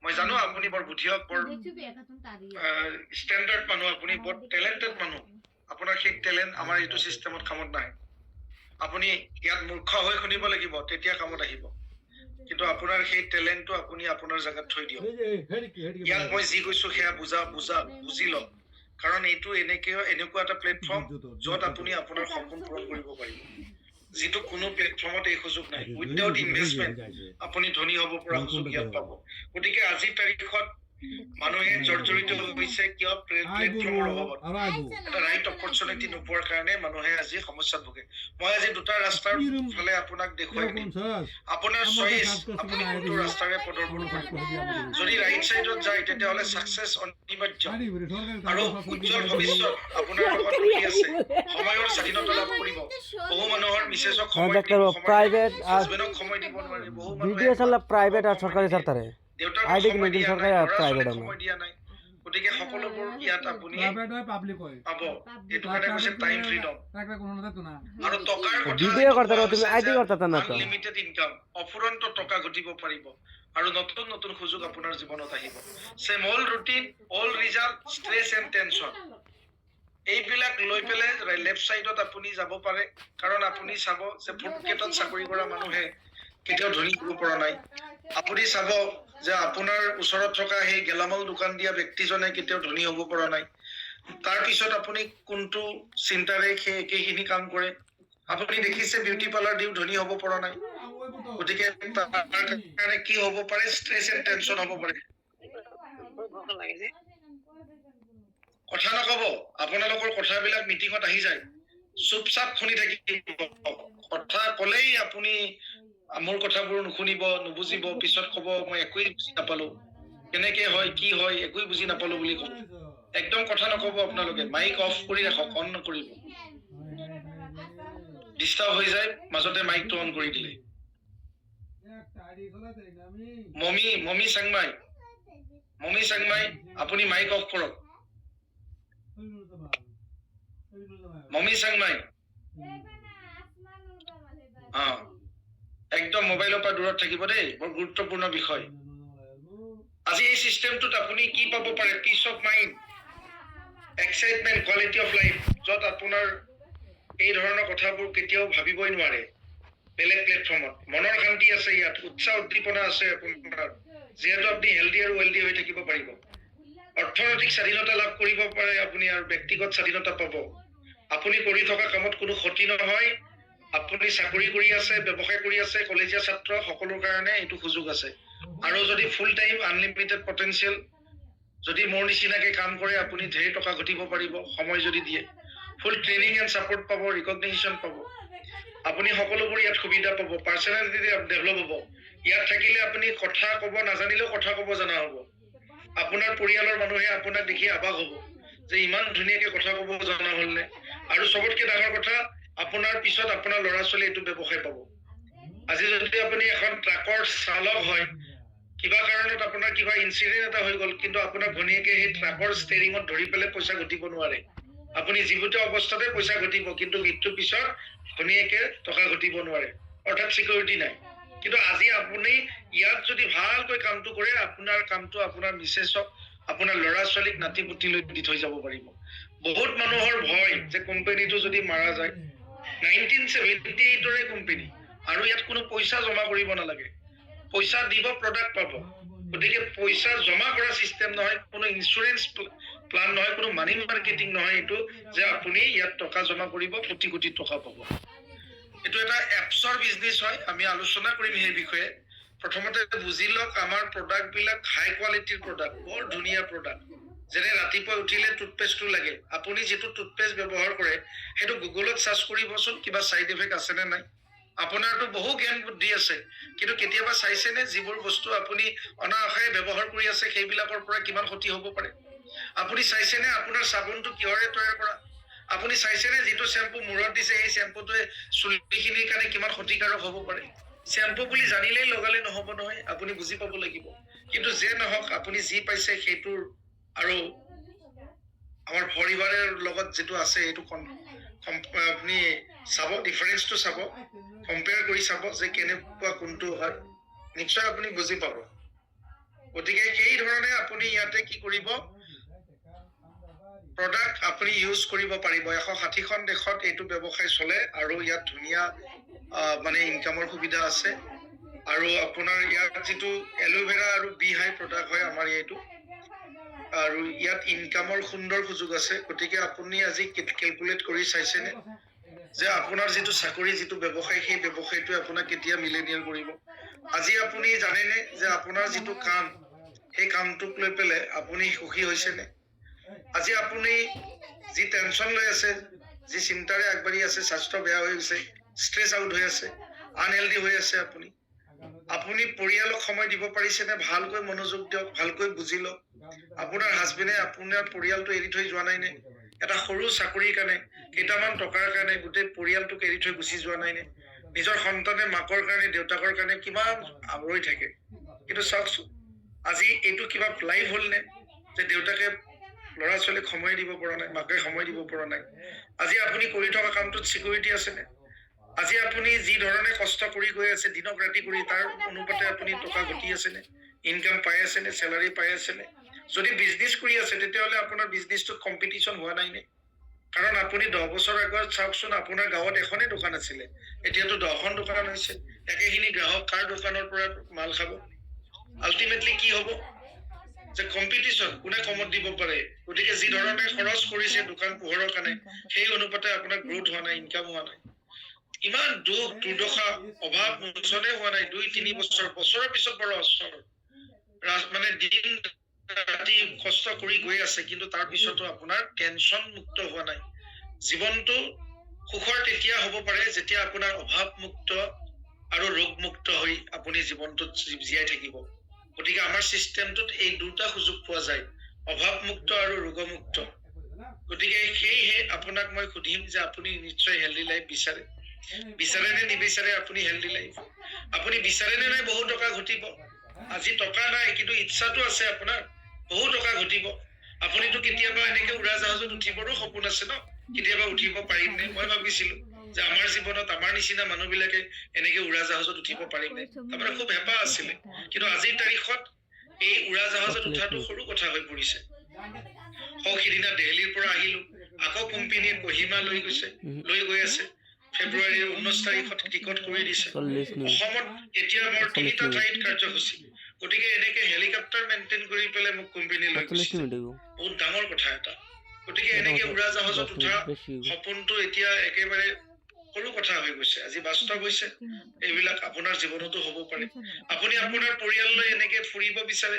মই জানো আপুনি বৰ বুদ্ধিয়ক, বৰ ষ্টেণ্ডাৰ্ড মানুহ, আপুনি বৰ টেলেণ্টেড মানুহ। আপোনাৰ সেই টেলেণ্ট আমাৰ এইটো চিষ্টেমত কামত নাহে। আপুনি ইয়াত মূৰ্খ হৈ শুনিব লাগিব, তেতিয়া কামত আহিব। কিন্তু আপোনাৰ সেই টেলেণ্টটো আপুনি আপোনাৰ জেগাত থৈ দিয়ক। ইয়াত মই যি কৈছো সেয়া বুজি লওক। কাৰণ এইটো এনেকুৱা এটা প্লেটফৰ্ম য'ত আপুনি আপোনাৰ সপোন পূৰণ কৰিব পাৰিব, যিটো কোনো প্লেটফৰ্মত এই সুযোগ নাই। উইদাউট ইনভেষ্টমেণ্ট আপুনি ধনী হ'ব পৰা সুযোগ ইয়াত পাব। গতিকে আজিৰ তাৰিখত মানুহে জৰ্জৰিত হৈছে কিয় প্লেটফৰ্মৰ অভাৱত এটা ৰাইট অপৰচুনিটি নোপোৱাৰ কাৰণে মানুহে আজি সমস্যাত ভোগে মই আজি দুটা ৰাস্তাৰ ফালে আপোনাক দেখুৱাই দিম আপোনাৰ চইচ আপুনি কোনটো ৰাস্তাৰে প্ৰদৰ্শন কৰিব যদি ৰাইট সাইডত যায় তেতিয়াহ'লে সাকসেছ অনিবাৰ্য আৰু উজ্জ্বল ভৱিষ্যত আপোনাৰ লগত ৰখি আছে সময়ৰ স্বাধীনতা লাভ কৰিব বহু মানুহৰ মিছেছক সময় দিব प्राइवेट হাজবেণ্ডক সময় দিব নোৱাৰে বহু वीडियो चल प्राइवेट और सरकारी सरकारी দেউতাক আইডি সময় কিনে দিয়া চৰকাৰে নাই, private ল'ৰা-ছোৱালীক আমাৰ। সময় দিয়া নাই গতিকে সকলোবোৰ ইয়াত আপুনি পাবলিক হয় পাব এইটো কাৰণে কৈছে টাইম ফ্ৰীডম তাকলে কোনো না তো না আৰু টকাৰ কথা ভিডিও কৰতে ৰো তুমি আইডি কৰতে তা না তো আনলিমিটেড ইনকাম অফুৰন্ত টকা ঘটিব পাৰিব আৰু নতুন নতুন সুযোগ আপোনাৰ জীৱনত আহিব same all routine all result stress and tension এইবিলাক লৈ পেলাই লেফ্ট সাইডত আপুনি যাব পাৰে কাৰণ আপুনি চাব যে ফুটকেটত চাকৰি কৰা মানুহে কেতিয়াও ধনী হ'ব পৰা নাই আপুনি চাব যে আপোনাৰ ওচৰত থকা সেই গেলামাল দোকান দিয়া ব্যক্তিজনে কেতিয়াও ধনী হ'ব পৰা নাই তাৰ পিছত আপুনি কোনটো চিন্তাৰে সেই একেখিনি কাম কৰে আপুনি দেখিছে বিউটি পাৰ্লাৰ দিও ধনী হ'ব পৰা নাই গতিকে তাৰ কাৰণে কি হ'ব পাৰে ষ্ট্ৰেছ এণ্ড টেনচন হ'ব পাৰে কথা নকব আপোনালোকৰ কথাবিলাক মিটিঙত আহি যায় চুপচাপ শুনি থাকিব কথা ক'লেই আপুনি মোৰ কথাবোৰ নুশুনিব নুবুজিব পিছত ক'ব মই একোৱেই বুজি নাপালো কেনেকে হয় কি হয় একোৱেই বুজি নাপালো বুলি ক'ব একদম কথা নকব আপোনালোকে মাইক অফ কৰি ৰাখক অন নকৰিব ডিস্টাৰ্ব হৈ যায় মাজতে মাইকটো অন কৰি দিলে মমি চাংমাই আপুনি মাইক অফ কৰক মমি চাংমাই একদম মোবাইলৰ পৰা দূৰত থাকিব দেই বৰ গুৰুত্বপূৰ্ণ বিষয় আজি এই সিস্টেমটোত আপুনি কি পাব পাৰে piece of mind excitement quality of life যত আপোনাৰ এই ধৰণৰ কথাবোৰ কেতিয়াও ভাবিবই নোৱাৰে বেলেগ প্লেটফৰ্মত মনৰ শান্তি আছে ইয়াত উৎসাহ উদ্দীপনা আছে আপোনাৰ যিহেতু আপুনি হেলদি আৰু ৱেলদি হৈ থাকিব পাৰিব অৰ্থনৈতিক স্বাধীনতা লাভ কৰিব পাৰে আপুনি আৰু ব্যক্তিগত স্বাধীনতা পাব আপুনি কৰি থকা কামত কোনো ক্ষতি নহয় আপুনি চাকৰি কৰি আছে ব্যৱসায় কৰি আছে কলেজীয়া ছাত্ৰ সকলোৰ কাৰণে এইটো সুযোগ আছে আৰু যদি ফুল টাইম আনলিমিটেড পটেনশিয়াল যদি মোৰ নিচিনাকে কাম কৰে আপুনি ধেৰ টকা ঘটিব পাৰিব সময় যদি দিয়ে ফুল ট্ৰেইনিং এণ্ড ছাপোৰ্ট পাব ৰিকগনিশ্যন পাব আপুনি সকলোবোৰ ইয়াত সুবিধা পাব পাৰ্চনেলিটি ডেভেলপ হ'ব ইয়াত থাকিলে আপুনি কথা ক'ব নাজানিলেও কথা ক'ব জনা হ'ব আপোনাৰ পৰিয়ালৰ মানুহে আপোনাক দেখি আবাক হ'ব যে ইমান ধুনীয়াকে কথা ক'ব জনা হ'লনে আৰু সবতকৈ ডাঙৰ কথা আপোনাৰ পিছত আপোনাৰ ল'ৰা ছোৱালী এইটো ব্যৱসায় পাব আজি যদি আপুনি এখন ট্ৰাকৰ চালক হয় কিবা কাৰণত আপোনাৰ কিবা ইনসিডেন্ট এটা হৈ গ'ল কিন্তু আপোনাৰ ঘনীয়েকে সেই ট্ৰাকৰ ষ্টেৰিঙত ধৰি পেলাই পইচা ঘটিব নোৱাৰে আপুনি জীৱিত অৱস্থাতে পইচা ঘটিব কিন্তু মৃত্যুৰ পিছত ঘনীয়েকে টকা ঘটিব নোৱাৰে অৰ্থাৎ সিকিউৰিটি নাই কিন্তু আজি আপুনি ইয়াত যদি ভালকৈ কামটো কৰে আপোনাৰ কামটো আপোনাৰ মিছেছক আপোনাৰ ল'ৰা ছোৱালীক নাতি পুতিলৈ দি থৈ যাব পাৰিব বহুত মানুহৰ ভয় যে কোম্পানীটো যদি মাৰা যায় 1978ৰে কোম্পানী আৰু ইয়াত কোনো পইচা জমা কৰিব নালাগে পইচা দিব প্ৰডাক্ট পাব গতিকে পইচা জমা কৰা সিস্টেম নহয় কোনো ইন্স্যুৰেন্স প্লান নহয় কোনো মানি মাৰ্কেটিং নহয় এইটো যে আপুনি ইয়াত টকা জমা কৰিব কোটি কোটি টকা পাব এইটো এটা এপছৰ বিজনেছ হয় আমি আলোচনা কৰিম এই বিষয়ে প্ৰথমতে বুজি লওক আমাৰ প্ৰডাক্ট বিলাক হাই কোৱালিটিৰ প্ৰডাক্ট বৰ ধুনীয়া প্ৰডাক্ট যেনে ৰাতিপুৱা উঠিলে টুথপেষ্টটো লাগে আপুনি যেটো টুথপেষ্ট ব্যৱহাৰ কৰে হেতু গুগলত সাৰ্চ কৰিবচোন কিবা সাইড ইফেক্ট আছে নে নাই আপোনাৰটো বহু জ্ঞান বুদ্ধি আছে কিন্তু কেতিয়াবা চাইছে নে যিবোৰ বস্তু আপুনি অনাশয়ে ব্যৱহাৰ কৰি আছে সেইবিলাকৰ পৰা কিমান ক্ষতি হ'ব পাৰে আপুনি চাইছে নে আপোনাৰ সাবুনটো কিহৰে তৈয়াৰ কৰা আপুনি চাইছে নে যেটো শ্যাম্পু মূৰত দিছে এই শ্যাম্পুটোৱে চুলিখিনিৰ কাৰণে কিমান ক্ষতিকাৰক হ'ব পাৰে শ্যাম্পু বুলি জানিলেই লগালে নহব নহয় আপুনি বুজি পাব লাগিব কিন্তু যে নহক আপুনি যি পাইছে সেইটোৰ আৰু আমাৰ পৰিবাৰৰ লগত যেটো আছে এটো আপনি চাব ডিফাৰেন্সটো চাব কম্পেয়াৰ কৰি চাব যে কেনেকুৱা কোনটো হয় নিশ্চয় আপুনি বুজি পাব গতিকে এই ধৰণে আপুনি ইয়াতে কি কৰিব প্ৰডাক্ট আপুনি ইউজ কৰিব পাৰিব 160খন দেশত এইটো ব্যৱসায় চলে আৰু ইয়াত ধুনীয়া মানে ইনকামৰ সুবিধা আছে আৰু আপোনাৰ ইয়াত যেটো এলোভেৰা আৰু বি হাই প্ৰডাক্ট হয় আমাৰ এইটো আৰু ইয়াত ইনকামৰ সুন্দৰ সুযোগ আছে গতিকে আপুনি আজি ক্যালকুলেট কৰি চাইছেনে যে আপোনাৰ যেটো চাকৰি যেটো ব্যৱসায় সেই ব্যৱসায়টো আপোনাক কেতিয়া মিলেনিয়াল কৰিব আজি আপুনি জানেনে যে আপোনাৰ যেটো কাম সেই কামটোক লৈ পেলাই আপুনি সুখী হৈছেনে? আজি আপুনি যি টেনচন লৈ আছে, যি চিন্তাৰে আগবাঢ়ি আছে, স্বাস্থ্য বেয়া হৈ গৈছে, ষ্ট্ৰেছ আউট হৈ আছে, আনহেল্ডি হৈ আছে, আপুনি পৰিয়ালক সময় দিব পাৰিছেনে? ভালকৈ মনোযোগ দিয়ক, ভালকৈ বুজি লওক। আপোনাৰ হাজবেণ্ডে আপোনাৰ পৰিয়ালটো এৰি থৈ যোৱা নাই নে? এটা সৰু চাকৰিৰ কাৰণে, কেইটামান টকাৰ কাৰণে গোটেই পৰিয়ালটোক এৰি থৈ গুচি যোৱা নাই নে? নিজৰ সন্তানে মাকৰ কাৰণে, দেউতাকৰ কাৰণে কিমান আৱৰি থাকে। কিন্তু চাওকচোন, আজি এইটো কিবা লাইফ হ'ল নে যে দেউতাকে ল'ৰা ছোৱালীক সময় দিব পৰা নাই, মাকে সময় দিব পৰা নাই? আজি আপুনি কৰি থকা কামটোত চিকিউৰিটি আছেনে? আজি আপুনি যি ধৰণে কষ্ট কৰি গৈ আছে দিনক ৰাতি কৰি, তাৰ অনুপাতে আপুনি টকা ঘটি আছেনে? ইনকাম পাই আছেনে? চেলাৰী পাই আছেনে? যদি বিজনেছ কৰি আছে তেতিয়াহ'লে আপোনাৰ বিজনেছটোত কম্পিটিশ্যন হোৱা নাই নে? কাৰণ আপুনি 10 বছৰ আগত চাওকচোন, আপোনাৰ গাঁৱত এখনেই দোকান আছিলে, এতিয়াতো 10খন দোকান হৈছে। একেখিনি গ্ৰাহক কাৰ দোকানৰ পৰা মাল খাব? আল্টিমেটলি কি হ'ব? যে কম্পিটিশ্যন, কোনে কমত দিব পাৰে। গতিকে যি ধৰণে খৰচ কৰিছে দোকান পোহৰৰ কাৰণে, সেই অনুপাতে আপোনাৰ গ্ৰোথ হোৱা নাই, ইনকাম হোৱা নাই। ইমান দুখ দুৰ্দশা, অভাৱ মোচনে হোৱা নাই। 2-3 বছৰ, বছৰৰ পিছত বছৰ মানে দিন ৰাতি কষ্ট কৰি গৈ আছে, কিন্তু তাৰ পিছতো আপোনাৰ টেনচন মুক্ত হোৱা নাই। জীৱনটো সুখৰ তেতিয়া হ'ব পাৰে যেতিয়া আপোনাৰ অভাৱ মুক্ত আৰু ৰোগ মুক্ত হৈ আপুনি জীৱনটোত জীয়াই থাকিব। গতিকে আমাৰ চিষ্টেমটোত এই দুটা সুযোগ পোৱা যায়, অভাৱ মুক্ত আৰু ৰোগমুক্ত। গতিকে সেয়েহে আপোনাক মই সুধিম যে আপুনি নিশ্চয় হেল্ডি লাইফ বিচাৰে নে নিবিচাৰে? আপুনি হেল্ডি লাইফ আপুনি বিচাৰে নে নাই? বহু টকা ঘটিব। আজি টকা নাই কিন্তু ইচ্ছাটো আছে আপোনাৰ, বহু টকা ঘটিব। আপুনিতো কেতিয়াবা এনেকে উৰাজাহাজত উঠিবৰো সপোন আছে ন? কেতিয়াবা উঠিব পাৰিম নে? মই ভাবিছিলো যে আমাৰ জীৱনত আমাৰ নিচিনা মানুহ বিলাকে এনেকে উৰাজাহাজত উঠিব পাৰিম নে? তাৰমানে খুব হেঁপাহ আছিলে। কিন্তু আজিৰ তাৰিখত এই উৰাজাহাজত উঠাটো সৰু কথা হৈ পৰিছে। সিদিনা দিল্লীৰ পৰা আহিলো, আকৌ কোম্পানীয়ে কহিমা লৈ গৈ আছে। ফেব্ৰুৱাৰীৰ 19 তাৰিখত টিকট কৰি দিছে। অসমত এতিয়া মোৰ 3টা ঠাইত কাৰ্যসূচী। গতিকে এনেকে হেলিকপ্টাৰ মেইনটেইন কৰি পেলাই মোক কোম্পানী লৈ গৈছে, বহুত ডাঙৰ কথা এটা। গতিকে এনেকে উৰাজাহাজত উঠা সপোনটো এতিয়া একেবাৰে সৰু কথা হৈ গৈছে, আজি বাস্তৱ হৈছে। এইবিলাক আপোনাৰ জীৱনতো হ'ব পাৰে। আপুনি আপোনাৰ পৰিয়াললৈ এনেকে ফুৰিব বিচাৰে,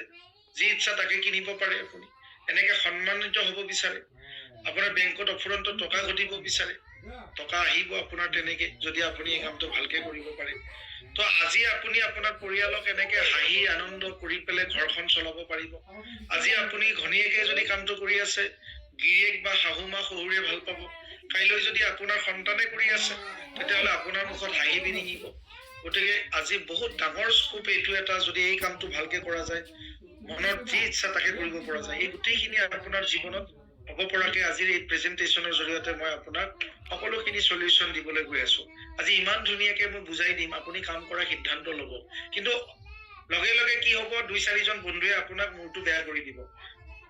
যি ইচ্ছা তাকে কিনিব পাৰে। আপুনি এনেকে সন্মানিত হ'ব বিচাৰে, আপোনাৰ বেংকত অফুৰন্ত টকা ঘটিব বিচাৰে, টকা আহিব আপোনাৰ তেনেকে, যদি আপুনি এই কামটো ভালকে কৰিব পাৰে। তো আজি আপুনি আপোনাৰ পৰিয়ালক এনেকে হাঁহি আনন্দ কৰি পেলাই ঘৰখন চলাব পাৰিব। আজি আপুনি ঘনীয়েকে যদি কামটো কৰি আছে, গিৰিয়েক বা শাহু মা শহুৰে ভাল পাব। কাইলৈ যদি আপোনাৰ সন্তানে কৰি আছে, তেতিয়াহ'লে আপোনাৰ মুখত হাঁহি বিৰিঙিব। গতিকে আজি বহুত ডাঙৰ স্কোপ এইটো এটা, যদি এই কামটো ভালকে কৰা যায়, মনত যি ইচ্ছা তাকে কৰিব পৰা যায়। এই গোটেইখিনি আপোনাৰ জীৱনত হ'ব পৰাকে আজিৰ এই প্ৰেজেন্টেশ্যনৰ জৰিয়তে মই আপোনাক সকলোখিনি সলিউশ্যন দিবলৈ গৈ আছো। আজি ইমান ধুনীয়াকে মই বুজাই দিম, আপুনি কাম কৰা সিদ্ধান্ত ল'ব। কিন্তু লগে লগে কি হ'ব, 2-4 জন বন্ধুৱে আপোনাক মূৰটো বেয়া কৰি দিব।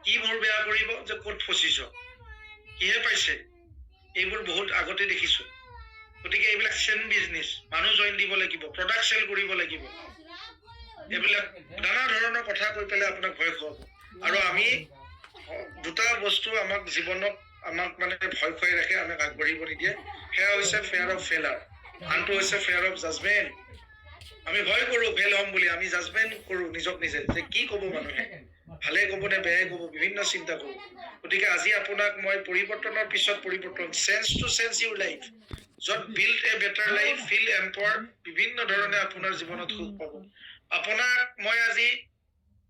কি মূৰ বেয়া কৰিব? যে ক'ত ফচিছ, কিহে পাইছে, এইবোৰ বহুত আগতে দেখিছো। গতিকে এইবিলাক চেন বিজনেছ, মানুহ জইন দিব লাগিব, প্ৰডাক্ট চেল কৰিব লাগিব, এইবিলাক নানা ধৰণৰ কথা কৈ পেলাই আপোনাক ভয় খুৱাব। আৰু আমি দুটা বস্তু আমাক জীৱনত মানে ভয় খুৱাই ৰাখে, আমাক আগবাঢ়িব নিদিয়ে। সেয়া হৈছে ফেয়াৰ অফ ফেইলাৰ, আনটো হৈছে ফেয়াৰ অফ জাজমেণ্ট। আমি ভয় কৰো ফেইল হ'ম বুলি, আমি জাজমেণ্ট কৰো নিজক নিজে, যে কি ক'ব মানুহে, ভালে ক'ব নে বেয়াই ক'ব, বিভিন্ন চিন্তা কৰো। গতিকে আজি আপোনাক মই পৰিৱৰ্তনৰ পিছত পৰিৱৰ্তন, change to change your life, য'ত build a better life, feel empower, বিভিন্ন ধৰণে আপোনাৰ জীৱনত সুখ পাব। আপোনাক মই আজি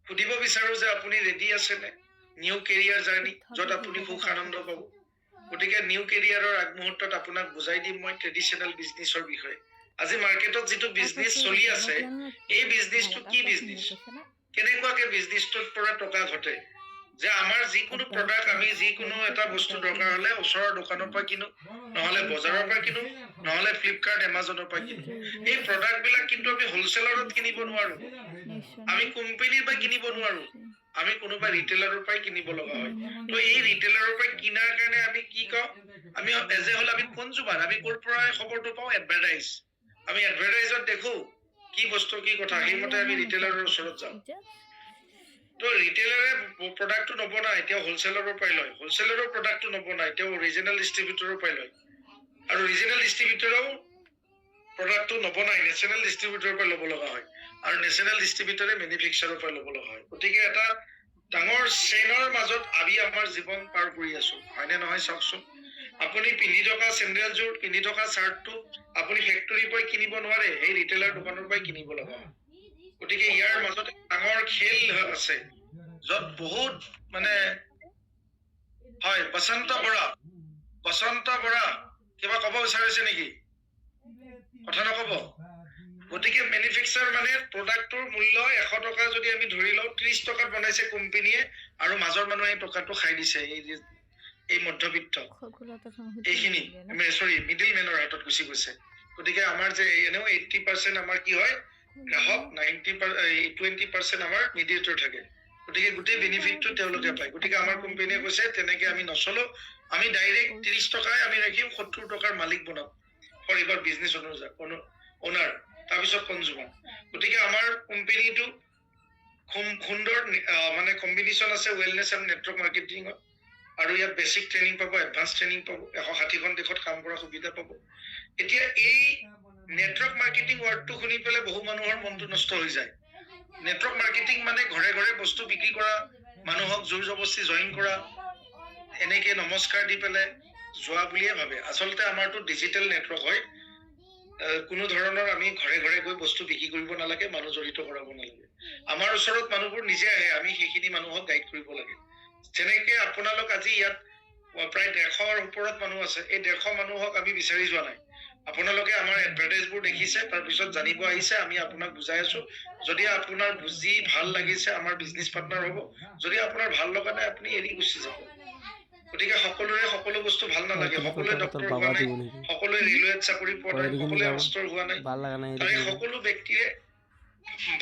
সুধিব বিচাৰো যে আপুনি ৰেডি আছেনে নিউ কেৰিয়াৰ জাৰ্ণি, য'ত আপুনি সুখ আনন্দ পাব। গতিকে নিউ কেৰিয়াৰৰ আগমুহূৰ্তত আপোনাক বুজাই দিম মই ট্ৰেডিশ্যনেল বিজনেছৰ বিষয়ে। আজি মাৰ্কেটত যিটো বিজনেছ চলি আছে, এই বিজনেছটো কি বিজনেছ, কেনেকুৱাকে বিজনেছটোৰ পৰা টকা ঘটে। যে আমাৰ যিকোনো প্ৰডাক্ট, আমি যিকোনো এটা বস্তু দৰকাৰ হ'লে ওচৰৰ দোকানৰ পৰা কিনো, নহ'লে বজাৰৰ পৰা কিনো, নহ'লে ফ্লিপকাৰ্ট এমাজনৰ পৰা কিনো। এই প্ৰডাক্ট বিলাক কিন্তু আমি হোলচেলাৰত কিনিব নোৱাৰো, আমি কোম্পানীৰ পৰা কিনিব নোৱাৰো, আমি কোনোবা ৰিটেইলাৰৰ পৰাই কিনিব লগা হয়। তো এই ৰিটেইলাৰৰ পৰা কিনাৰ কাৰণে আমি কি কওঁ, আমি এজ এ হ'ল আমি কনজুমাৰ, আমি ক'ৰ পৰা খবৰটো পাওঁ, এডভাৰটাইজ। আমি এডভাৰটাইজত দেখো কি বস্তু কি কথা, সেইমতে আমি ৰিটেইলাৰৰ ওচৰত যাওঁ। তো ৰিটেইলাৰে প্ৰডাক্টটো নবনায়, এতিয়াও হোলচেলাৰৰ পৰাই লয়, হোলচেলাৰৰ প্ৰডাক্টটো নবনায়, এতিয়াও ৰিজনেল ডিষ্ট্ৰিবিউটৰৰ পৰাই লয়, আৰু ৰিজনেল ডিষ্ট্ৰিবিউটৰেও প্ৰডাক্টটো নবনায়, নেশ্যনেল ডিষ্ট্ৰিবিউটৰৰ পৰা ল'ব লগা হয়, আৰু নেশ্যনেল ডিষ্ট্ৰিবিউটৰে মেনুফেকচাৰৰ পৰা ল'ব লগা হয়। গতিকে এটা ডাঙৰ চেইনৰ মাজত আমি আমাৰ জীৱন পাৰ কৰি আছো, হয়নে নহয় চাওকচোন। আপুনি পিন্ধি থকা চেণ্ডেলযোৰ, পিন্ধি থকা চাৰ্টটো আপুনি ফেক্টৰীৰ পৰা কিনিব নোৱাৰে, সেই ৰিটেইলাৰ দোকানৰ পৰাই কিনিব লগা হয়। গতিকে ইয়াৰ মাজত ডাঙৰ খেল আছে, য'ত বহুত মানে হয়। বসন্ত বৰা কিবা ক'ব বিচাৰিছে নেকি? কথা নক'ব? গতিকে মেনুফেকচাৰ মানে প্ৰডাক্টৰ মূল্য 100 টকা যদি আমি ধৰি লওঁ, 30 টকাত বনাইছে কোম্পানীয়ে আৰু মাজৰ মানুহে টকাটো খাই দিছে। এই মধ্যবিত্ত এইখিনি মিডিল মেনৰ হাতত গুচি গৈছে। গতিকে আমাৰ যে এনেও 80% আমাৰ কি হয় গ্ৰাহক, 20% আমাৰ মিডিয়েটৰ থাকে। গতিকে গোটেই বেনিফিটটো তেওঁলোকে পায়। গতিকে আমাৰ কোম্পানীয়ে কৈছে তেনেকে আমি নচলো, আমি ডাইৰেক্ট 30 টকাই আমি ৰাখিম, 70 টকাৰ মালিক বনাম ফৰ এইবাৰ বিজনেছ অনাৰ, তাৰপিছত কনজুমাৰ। গতিকে আমাৰ কোম্পানীটো খুব সুন্দৰ মানে কম্বিনেশ্যন আছে ৱেলনেছ আৰু নেটৱৰ্ক মাৰ্কেটিঙত। আৰু ইয়াত বেছিক ট্ৰেইনিং পাব, এডভান্স ট্ৰেইনিং পাব, 160খন দেশত কাম কৰাৰ সুবিধা পাব। এতিয়া এই নেটৱৰ্ক মাৰ্কেটিং ৱাৰ্ডটো শুনি পেলাই বহু মানুহৰ মনটো নষ্ট হৈ যায়। নেটৱৰ্ক মাৰ্কেটিং মানে ঘৰে ঘৰে বস্তু বিক্ৰী কৰা, মানুহক জোৰ জবস্তি জইন কৰা, এনেকে নমস্কাৰ দি পেলাই যোৱা বুলিয়ে ভাবে। আচলতে আমাৰতো ডিজিটেল নেটৱৰ্ক হয়। কোনো ধৰণৰ আমি ঘৰে ঘৰে গৈ বস্তু বিক্ৰী কৰিব নালাগে, মানুহ জড়িত কৰাব নালাগে। আমাৰ ওচৰত মানুহবোৰ নিজে আহে, আমি সেইখিনি মানুহক গাইড কৰিব লাগে। যেনেকে আপোনালোক আজি ইয়াত প্ৰায় 150ৰ ওপৰত মানুহ আছে, এই 150 মানুহক আমি বিচাৰি যোৱা নাই। আপোনালোকে আমাৰ এডভাৰটাইজবোৰ দেখিছে, তাৰপিছত জানিব আহিছে, আমি আপোনাক বুজাই আছো। যদি আপোনাৰ বুজি ভাল লাগিছে আমাৰ বিজনেছ পাৰ্টনাৰ হ'ব, যদি আপোনাৰ ভাল লগা নাই আপুনি এৰি গুচি যাব। গতিকে সকলোৰে সকলো বস্তু ভাল নালাগে, সকলোৱে ডক্টৰ হোৱা নাই, সকলোৱে ৰেলৱেত চাকৰি পোৱা নাই, সকলোৱে মাষ্টৰ হোৱা নাই, তাৰে সকলো ব্যক্তিৰে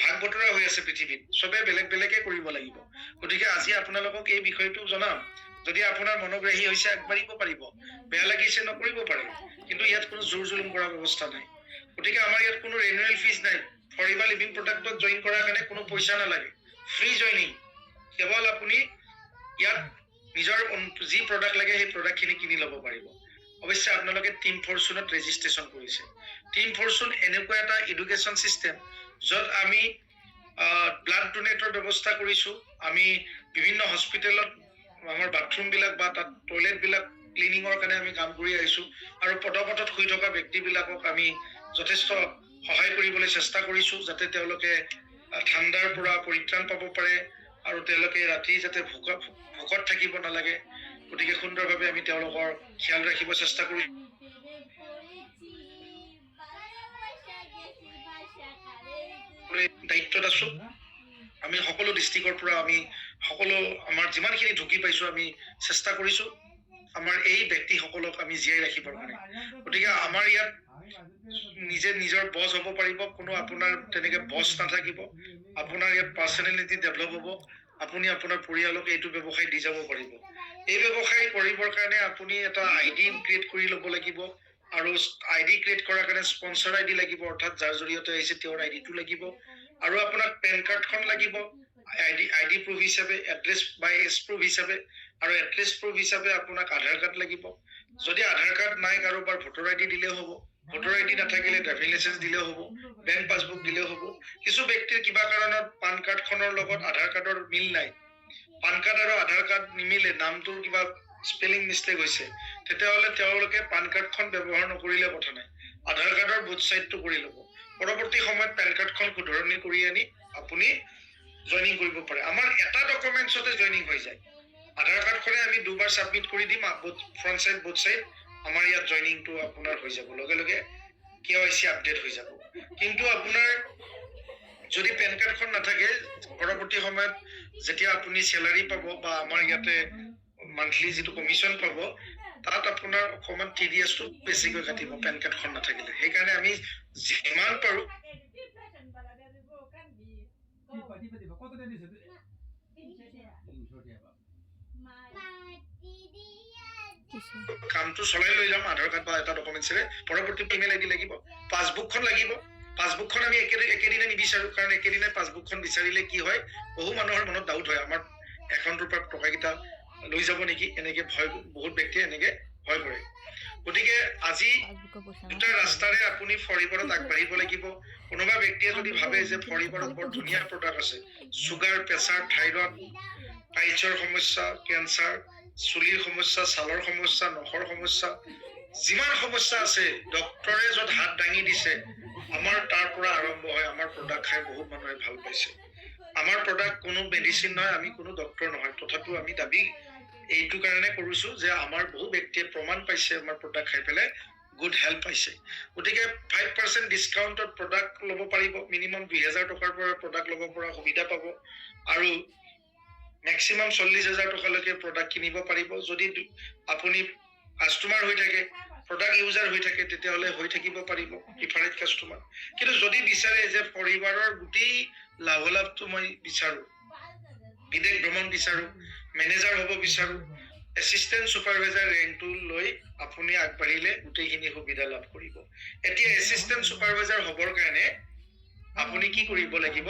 ভাগ বতৰা হৈ আছে পৃথিৱীত, চবে বেলেগ বেলেগে কৰিব লাগিব। গতিকে আজি আপোনালোকক এই বিষয়টো জনাম, যদি আপোনাৰ মনোগ্ৰাহী হৈছে আগবাঢ়িব পাৰিব, বেয়া লাগিছে নকৰিব পাৰে, কিন্তু ইয়াত কোনো জোৰ জুলুম কৰাৰ ব্যৱস্থা নাই। গতিকে আমাৰ ইয়াত কোনো ৰেনুৱেল ফিজ নাই। ফৰিবা লিভিং প্ৰডাক্টত জইন কৰাৰ কাৰণে কোনো পইচা নালাগে, ফ্ৰী জইনিং। কেৱল আপুনি ইয়াত নিজৰ যি প্ৰডাক্ট লাগে সেই প্ৰডাক্টখিনি কিনি ল'ব পাৰিব। অৱশ্যে আপোনালোকে টিম ফৰচুনত ৰেজিষ্ট্ৰেশ্যন কৰিছে। টিম ফৰচুন এনেকুৱা এটা এডুকেশ্যন চিষ্টেম য'ত আমি ব্লাড ডোনেটৰ ব্যৱস্থা কৰিছো। আমি বিভিন্ন হস্পিটেলত আমাৰ বাথৰুমবিলাক বা তাত টয়লেটবিলাক ক্লিনিঙৰ কাৰণে আমি কাম কৰি আহিছো। আৰু পদপথত শুই থকা ব্যক্তিবিলাকক আমি যথেষ্ট সহায় কৰিবলৈ চেষ্টা কৰিছো, যাতে তেওঁলোকে ঠাণ্ডাৰ পৰা পৰিত্ৰাণ পাব পাৰে আৰু তেওঁলোকে ৰাতি যাতে ভোকত থাকিব নালাগে। গতিকে সুন্দৰভাৱে আমি তেওঁলোকৰ খিয়াল ৰাখিব চেষ্টা কৰি দায়িত্বত আছো। আমি সকলো ডিষ্ট্ৰিক্টৰ পৰা আমি সকলো আমাৰ যিমানখিনি ঢুকি পাইছো আমি চেষ্টা কৰিছো আমাৰ এই ব্যক্তিসকলক আমি জীয়াই ৰাখিবৰ কাৰণে। গতিকে আমাৰ ইয়াত নিজে নিজৰ বছ হ'ব পাৰিব, কোনো আপোনাৰ তেনেকে বছ নাথাকিব। আপোনাৰ ইয়াত পাৰ্চনেলিটি ডেভেলপ হ'ব, আপুনি আপোনাৰ পৰিয়ালক এইটো ব্যৱসায় দি যাব পাৰিব। এই ব্যৱসায় কৰিবৰ কাৰণে আপুনি এটা ID ক্ৰিয়েট কৰি ল'ব লাগিব, আৰু ID ক্ৰিয়েট কৰাৰ কাৰণে স্পন্সৰ ID লাগিব, অৰ্থাৎ যাৰ জৰিয়তে আহিছে তেওঁৰ IDটো লাগিব, আৰু আপোনাক পেন কাৰ্ডখন লাগিব ID প্ৰুফ হিচাপে, এড্ৰেছ বাই এজ প্ৰুফ হিচাপে, আৰু এড্ৰেছ প্ৰুফ হিচাপে আপোনাক আধাৰ কাৰ্ড লাগিব। যদি আধাৰ কাৰ্ড নাই কাৰোবাৰ ভোটাৰ ID দিলেও হ'ব, ভোটাৰ ID নাথাকিলে ড্ৰাইভিং লাইচেন্স দিলেও হ'ব, বেংক পাছবুক দিলেও হ'ব। কিছু ব্যক্তিৰ কিবা কাৰণত পান কাৰ্ডখনৰ লগত আধাৰ কাৰ্ডৰ মিল নাই, পান কাৰ্ড আৰু আধাৰ কাৰ্ড নিমিলে, নামটোৰ কিবা স্পেলিং মিষ্টেক হৈছে, তেতিয়াহ'লে তেওঁলোকে পান কাৰ্ডখন ব্যৱহাৰ নকৰিলে কথা নাই, আধাৰ কাৰ্ডৰ বুথ চাইডটো কৰি ল'ব। পৰৱৰ্তী সময়ত পেন কাৰ্ডখন শুধৰণি কৰি আনি আপুনি জইনিং কৰিব পাৰে। আমাৰ এটা ডকুমেণ্টছতে জইনিং হৈ যায়। আধাৰ কাৰ্ডখনে আমি 2বাৰ ছাবমিট কৰি দিম, ফ্ৰণ্ট চাইড বুথ চাইড আমাৰ ইয়াত জইনিংটো আপোনাৰ হৈ যাব, লগে লগে KYC আপডেট হৈ যাব। কিন্তু আপোনাৰ যদি পেন কাৰ্ডখন নাথাকে, পৰৱৰ্তী সময়ত যেতিয়া আপুনি চেলাৰী পাব বা আমাৰ ইয়াতে মান্থলি যিটো কমিশ্যন পাব, তাত আপোনাৰ অকণমান TDSটো বেছিকৈ কাটিব পেন কাৰ্ডখন নাথাকিলে। সেইকাৰণে আমি যিমান পাৰো কামটো চলাই লৈ যাম। আধাৰ কাৰ্ড বা এটা ডকুমেণ্টছেৰে পৰৱৰ্তী ইমেইল ID লাগিব, পাছবুকখন লাগিব। পাছবুকখন আমি একেদিনে নিবিচাৰো, কাৰণ একেদিনে পাছবুকখন বিচাৰিলে কি হয়, বহু মানুহৰ মনত ডাউট হয়, আমাৰ একাউণ্টৰ পৰা টকাকেইটা লৈ যাব নেকি, এনেকে ভয়, বহুত ব্যক্তিয়ে এনেকে ভয় কৰে। গতিকে আজি দুটা ৰাস্তাৰে আপুনি ফৰিবৰত আগবাঢ়িব লাগিব। কোনোবা ব্যক্তিয়ে যদি ভাবে যে ফৰিবৰত বৰ ধুনীয়া প্ৰডাক্ট আছে, চুগাৰ, প্ৰেছাৰ, থাইৰয়ড, পাইলছৰ সমস্যা, কেঞ্চাৰ, চুলিৰ সমস্যা, ছালৰ সমস্যা, নখৰ সমস্যা, যিমান সমস্যা আছে ডক্তৰে য'ত হাত দাঙি দিছে আমাৰ তাৰ পৰা আৰম্ভ হয়। আমাৰ প্ৰডাক্ট খাই বহুত মানুহে ভাল পাইছে। আমাৰ প্ৰডাক্ট কোনো মেডিচিন নহয়, আমি কোনো ডক্তৰ নহয়, তথাপিও আমি দাবী এইটো কাৰণে কৰিছো যে আমাৰ বহু ব্যক্তিয়ে প্ৰমাণ পাইছে আমাৰ প্ৰডাক্ট খাই পেলাই গুড হেল্প পাইছে। গতিকে 5% ডিছকাউণ্টত প্ৰডাক্ট ল'ব পাৰিব। মিনিমাম 2000 টকাৰ পৰা প্ৰডাক্ট ল'ব পৰা সুবিধা পাব আৰু মেক্সিমাম 40,000 টকালৈকে প্ৰডাক্ট কিনিব পাৰিব। যদি আপুনি কাষ্টমাৰ হৈ থাকে, প্ৰডাক্ট ইউজাৰ হৈ থাকে, তেতিয়াহ'লে হৈ থাকিব পাৰিব প্ৰিফাৰেড কাষ্টমাৰ। কিন্তু যদি বিচাৰে যে পৰিবাৰৰ গোটেই লাভালাভটো মই বিচাৰো, বিদেশ ভ্ৰমণ বিচাৰো, মেনেজাৰ হ'ব বিচাৰো, এছিষ্টেণ্ট ছুপাৰভাইজাৰ ৰেংকটো লৈ আপুনি আগবাঢ়িলে গোটেইখিনি সুবিধা লাভ কৰিব। এতিয়া এছিষ্টেণ্ট ছুপাৰভাইজাৰ হ'বৰ কাৰণে আপুনি কি কৰিব লাগিব?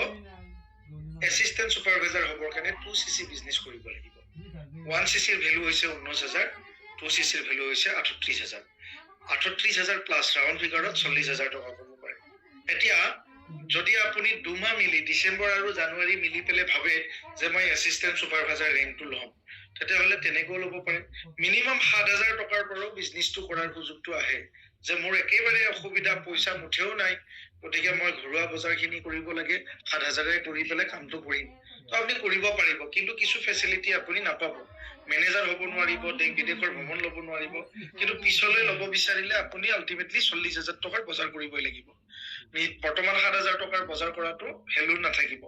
এছিষ্টেণ্ট ছুপাৰভাইজাৰ হ'বৰ কাৰণে 2cc বিজনেছ কৰিব লাগিব। 1cc ৰ ভেলু হৈছে 19,000, 2cc ৰ ভেলু হৈছে 38,000। 38,000 প্লাছ ৰাউণ্ড ফিগাৰত 40,000 টকা পাব পাৰে। এতিয়া যদি আপুনি 2 মাহ মিলি ডিচেম্বৰ আৰু জানুৱাৰী মিলি পেলাই ভাবে যে মই এছিষ্টেণ্ট ছুপাৰভাইজাৰ ৰেংকটো ল'ম, তেতিয়াহ'লে তেনেকৈও ল'ব পাৰে। মিনিমাম 7,000 টকাৰ পৰাও বিজনেছটো কৰাৰ সুযোগটো আহে যে মোৰ একেবাৰে অসুবিধা, পইচা মুঠেও নাই, গতিকে মই ঘৰুৱা বজাৰখিনি কৰিব লাগে, 7,000 কৰি পেলাই কামটো কৰিম। তো আপুনি কৰিব পাৰিব, কিন্তু কিছু ফেচিলিটি আপুনি নাপাব। মেনেজাৰ হ'ব নোৱাৰিব, দেশ বিদেশৰ ভ্ৰমণ ল'ব নোৱাৰিব, কিন্তু পিছলৈ ল'ব বিচাৰিলে আপুনি আল্টিমেটলি 40,000 টকাৰ বজাৰ কৰিবই লাগিব। বৰ্তমান 7,000 টকাৰ বজাৰ কৰাটো ভেলু নাথাকিব,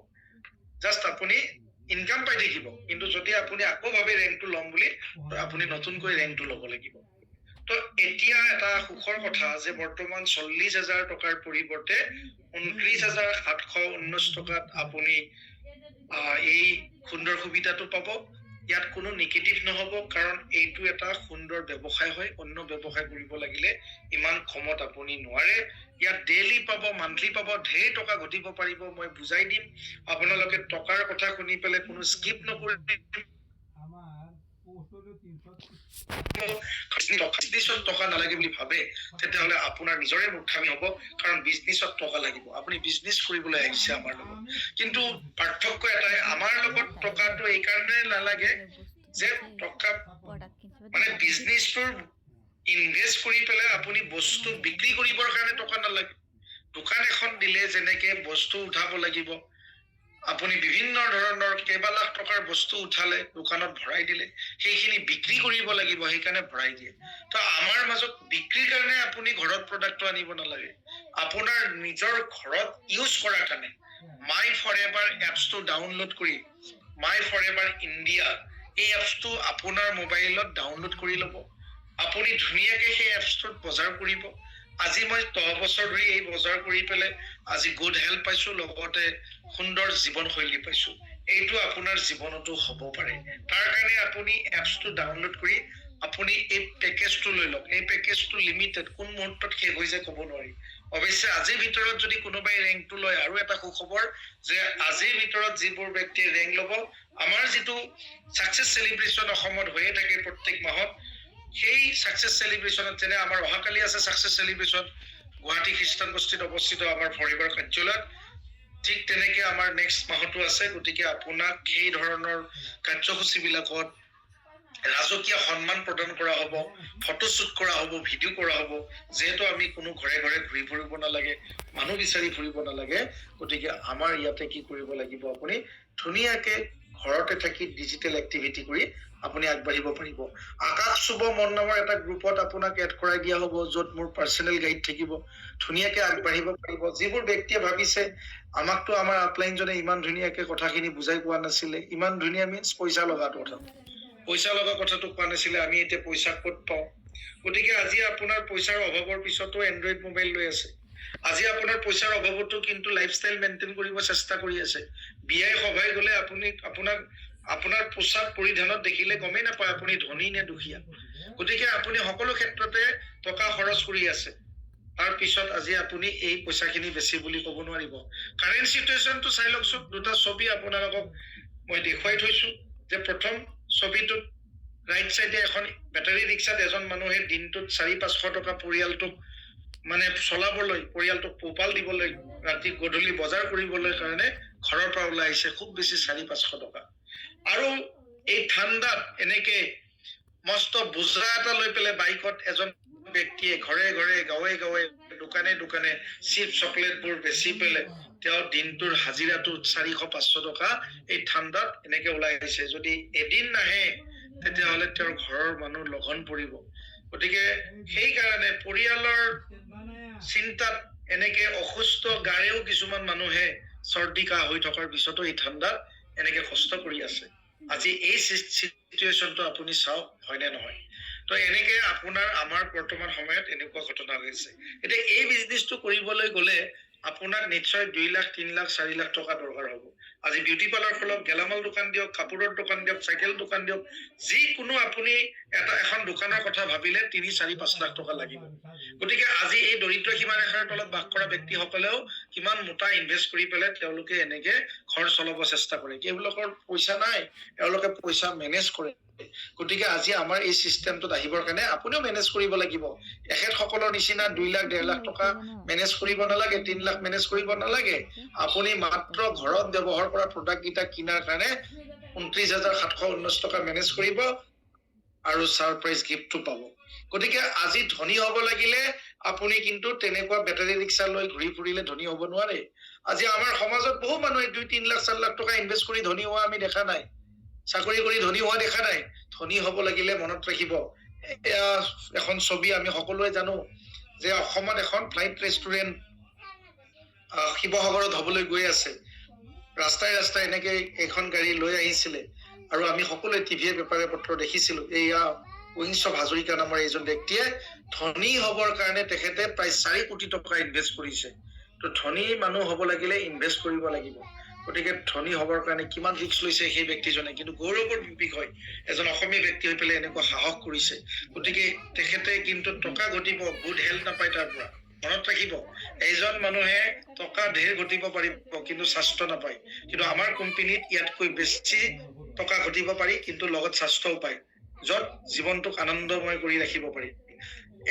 জাষ্ট আপুনি ইনকাম পাই থাকিব। কিন্তু যদি আপুনি আকৌ ভাবে ৰেংকটো ল'ম বুলি, আপুনি নতুনকৈ ৰেংকটো ল'ব লাগিব। তো এতিয়া এটা সুখৰ কথা যে বৰ্তমান 40,000 টকাৰ পৰিৱৰ্তে 29,719 টকাত আপুনি এই সুন্দৰ সুবিধাটো পাব। ইয়াত কোনো নিগেটিভ নহ'ব, কাৰণ এইটো এটা সুন্দৰ ব্যৱসায় হয়। অন্য ব্যৱসায় কৰিব লাগিলে ইমান কমত আপুনি নোৱাৰে। ইয়াত ডেইলি পাব, মান্থলি পাব, ঢেৰ টকা ঘটিব পাৰিব। মই বুজাই দিম, আপোনালোকে টকাৰ কথা শুনি পেলাই কোনো স্কিপ নকৰিব। বিজনেছত টকা নালাগে বুলি ভাবে, তেতিয়াহ'লে আপোনাৰ নিজৰে মূৰ্খামি হ'ব, কাৰণ বিজনেছত টকা লাগিব। আপুনি বিজনেছ কৰিবলৈ আহিছে আমাৰ লগত, কিন্তু পাৰ্থক্য এটাই, আমাৰ লগত টকাটো এইকাৰণে নালাগে যে টকা মানে বিজনেছটোৰ ইনভেষ্ট কৰি পেলাই আপুনি বস্তু বিক্ৰী কৰিবৰ কাৰণে টকা নালাগে। দোকান এখন দিলে যেনেকে বস্তু উঠাব লাগিব, আপুনি বিভিন্ন ধৰণৰ কেইবা লাখ টকাৰ বস্তু উঠালে দোকানত ভৰাই দিলে, সেইখিনি বিক্ৰী কৰিব লাগিব, সেইকাৰণে ভৰাই দিয়ে। তো আমাৰ মাজত বিক্ৰীৰ কাৰণে আপুনি ঘৰত প্ৰডাক্টটো আনিব নালাগে, আপোনাৰ নিজৰ ঘৰত ইউজ কৰাৰ কাৰণে মাই ফৰএভাৰ এপছটো ডাউনলোড কৰি, মাই ফৰএভাৰ ইণ্ডিয়া এই এপছটো আপোনাৰ মোবাইলত ডাউনলোড কৰি ল'ব। আপুনি ধুনীয়াকে সেই এপছটোত বজাৰ কৰিব। আজি মই 10 বছৰ ধৰি এই বজাৰ কৰি পেলাই আজি গুড হেল্প পাইছো, লগতে সুন্দৰ জীৱনশৈলী পাইছো। এইটো আপোনাৰ জীৱনতো হ'ব পাৰে। তাৰ কাৰণে আপুনি এপছটো ডাউনলোড কৰি আপুনি এই পেকেজটো লৈ লওক। এই পেকেজটো লিমিটেড, কোন মুহূৰ্তত শেষ হৈ যায় ক'ব নোৱাৰি। অৱশ্যে আজিৰ ভিতৰত যদি কোনোবাই ৰেংকটো লয়, আৰু এটা সুখবৰ যে আজিৰ ভিতৰত যিবোৰ ব্যক্তিয়ে ৰেংক ল'ব, আমাৰ যিটো ছাকচেছ চেলিব্ৰেশ্যন অসমত হৈয়ে থাকে প্ৰত্যেক মাহত, সেই ছাকচেছ চেলিব্ৰেশ্যনত, যেনে আমাৰ অহাকালি আছে ছাকচেছ চেলিব্ৰেশ্যন গুৱাহাটী খ্ৰীষ্টান বস্তিত অৱস্থিত আমাৰ ফৰএভাৰ কাৰ্যালয়ত, ঠিক তেনেকে আমাৰ নেক্সট মাহতো আছে। গতিকে আপোনাক সেই ধৰণৰ কাৰ্যসূচীবিলাকত ৰাজকীয় সন্মান প্ৰদান কৰা হ'ব, ফটোশ্বুট কৰা হ'ব, ভিডিঅ' কৰা হ'ব। যিহেতু আমি কোনো ঘৰে ঘৰে ঘূৰি ফুৰিব নালাগে, মানুহ বিচাৰি ফুৰিব নালাগে, গতিকে আমাৰ ইয়াতে কি কৰিব লাগিব, আপুনি ধুনীয়াকে ঘৰতে থাকি ডিজিটেল এক্টিভিটি কৰি আপুনি আগবাঢ়িব পাৰিব। আকাশ শুভ মন নামৰ এটা গ্ৰুপত আপোনাক এড কৰাই দিয়া হ'ব, য'ত মোৰ পাৰ্চনেল গাইড থাকিব, ধুনীয়াকে আগবাঢ়িব পাৰিব। যিবোৰ ব্যক্তিয়ে ভাবিছে আমাকতো আমাৰ আপলাইনজনে ইমান ধুনীয়াকে কথাখিনি বুজাই পোৱা নাছিলে, ইমান ধুনীয়া মিনছ পইচা লগা কথা, পইচা লগা কথাটো কোৱা নাছিলে, আমি এতিয়া পইচা ক'ত পাওঁ। গতিকে আজি আপোনাৰ পইচাৰ অভাৱৰ পিছতো এণ্ড্ৰইড মোবাইল লৈ আছে। আজি আপোনাৰ পইচাৰ অভাৱতো কিন্তু লাইফষ্টাইল মেইনটেইন কৰিব চেষ্টা কৰি আছে। বিয়াই সভাই গ'লে আপোনাৰ পোচাক পৰিধানত দেখিলে গমেই নাপায় আপুনি ধনী নে দুখীয়া। গতিকে আপুনি সকলো ক্ষেত্ৰতে টকা খৰচ কৰি আছে, তাৰ পিছত আজি আপুনি এই পইচাখিনি বেছি বুলি ক'ব নোৱাৰিব। কাৰেণ্ট চিটুৱেশ্যনটো চাই লওকচোন। দুটা ছবি আপোনালোকক মই দেখুৱাই থৈছো, যে প্ৰথম ছবিটোত ৰাইট চাইডে এখন বেটাৰী ৰিক্সাত এজন মানুহে দিনটোত 400-500 টকা পৰিয়ালটোক মানে চলাবলৈ, পৰিয়ালটোক পোহপাল দিবলৈ, ৰাতি গধূলি বজাৰ কৰিবলৈ কাৰণে ঘৰৰ পৰা ওলাই আহিছে খুব বেছি 400-500 টকা। আৰু এই ঠাণ্ডাত এনেকে মস্ত বোজা এটা লৈ পেলাই বাইকত এজন ব্যক্তিয়ে ঘৰে ঘৰে গাঁৱে গাঁৱে দোকানে দোকানে চিপছ চকলেটবোৰ বেচি পেলাই তেওঁ দিনটোৰ হাজিৰাটো 400-500 টকা এই ঠাণ্ডাত এনেকে ওলাই আহিছে। যদি এদিন নাহে তেতিয়াহ'লে তেওঁৰ ঘৰৰ মানুহ লগন পৰিব। গতিকে সেইকাৰণে পৰিয়ালৰ চিন্তাত এনেকে অসুস্থ গাৰেও কিছুমান মানুহে চৰ্দি কাহ হৈ থকাৰ পিছতো এই ঠাণ্ডাত এনেকে কষ্ট কৰি আছে। আজি এই চিটুৱেশ্যনটো আপুনি চাওক হয়নে নহয়। তো এনেকে আপোনাৰ আমাৰ বৰ্তমান সময়ত এনেকুৱা ঘটনা হৈছে। এতিয়া এই বিজনেছটো কৰিবলৈ গ'লে আপোনাক নিশ্চয় 2 লাখ 3 লাখ 4 লাখ টকা দৰকাৰ হ'ব। আজি বিউটি পাৰ্লাৰ খোলক, গেলামাল দোকান দিয়ক, কাপোৰৰ দোকান দিয়ক, চাইকেল দোকান দিয়ক, যিকোনো আপুনি এখন দোকানৰ কথা ভাবিলে 3-4-5 লাখ টকা লাগিব। গতিকে আজি এই দৰিদ্ৰ সীমাৰেখাৰ তলত বাস কৰা ব্যক্তিসকলেও কিমান মোটা ইনভেষ্ট কৰি পেলাই তেওঁলোকে এনেকে ঘৰ চলাব চেষ্টা কৰে। তেওঁলোকৰ পইচা নাই, তেওঁলোকে পইচা মেনেজ কৰে। গতিকে আজি আমাৰ এই চিষ্টেমটোত আহিবৰ কাৰণে আপুনিও মেনেজ কৰিব লাগিব। এখেতসকলৰ নিচিনা 2 লাখ 1.5 লাখ টকা মেনেজ কৰিব নালাগে, 3 লাখ মেনেজ কৰিব নালাগে। আপুনি মাত্ৰ ঘৰত ব্যৱহাৰ কৰা প্ৰডাক্ট কেইটা কিনাৰ কাৰণে 29,719 টকা মেনেজ কৰিব আৰু ছাৰপ্ৰাইজ গিফ্টটো পাব। গতিকে আজি ধনী হ'ব লাগিলে আপুনি কিন্তু তেনেকুৱা বেটাৰী ৰিক্সা লৈ ঘূৰি ফুৰিলে ধনী হ'ব নোৱাৰে। আজি আমাৰ সমাজত বহু মানুহে 2-3 লাখ 4 লাখ টকা ইনভেষ্ট কৰি ধনী হোৱা আমি দেখা নাই, চাকৰি কৰি ধনী হোৱা দেখা নাই। ধনী হ'ব লাগিলে মনত ৰাখিব, এখন ছবি আমি সকলোৱে জানো যে অসমত এখন ফ্লাইট ৰেষ্টুৰেণ্ট শিৱসাগৰত হ'বলৈ গৈ আছে। ৰাস্তাই ৰাস্তাই এনেকে এখন গাড়ী লৈ আহিছিলে আৰু আমি সকলোৱে টিভিয়ে পেপাৰে পত্ৰ দেখিছিলো। এয়া উইংছ হাজৰিকা নামৰ এজন ব্যক্তিয়ে ধনী হ'বৰ কাৰণে তেখেতে প্ৰায় 4 কোটি টকা ইনভেষ্ট কৰিছে। তো ধনী মানুহ হ'ব লাগিলে ইনভেষ্ট কৰিব লাগিব। গতিকে ধনী হ'বৰ কাৰণে কিমান ৰিস্ক লৈছে সেই ব্যক্তিজনে, কিন্তু গৌৰৱৰ বিষয় এজন অসমীয়া ব্যক্তি হৈ পেলাই এনেকুৱা সাহস কৰিছে। গতিকে তেখেতে কিন্তু টকা ঘটিব, গুড হেল্থ নাপায় তাৰ পৰা। মনত ৰাখিব, এজন মানুহে টকা ঢেৰ ঘটিব পাৰিব কিন্তু স্বাস্থ্য নাপায়। কিন্তু আমাৰ কোম্পানীত ইয়াতকৈ বেছি টকা ঘটিব পাৰি কিন্তু লগত স্বাস্থ্যও পায়, য'ত জীৱনটোক আনন্দময় কৰি ৰাখিব পাৰি।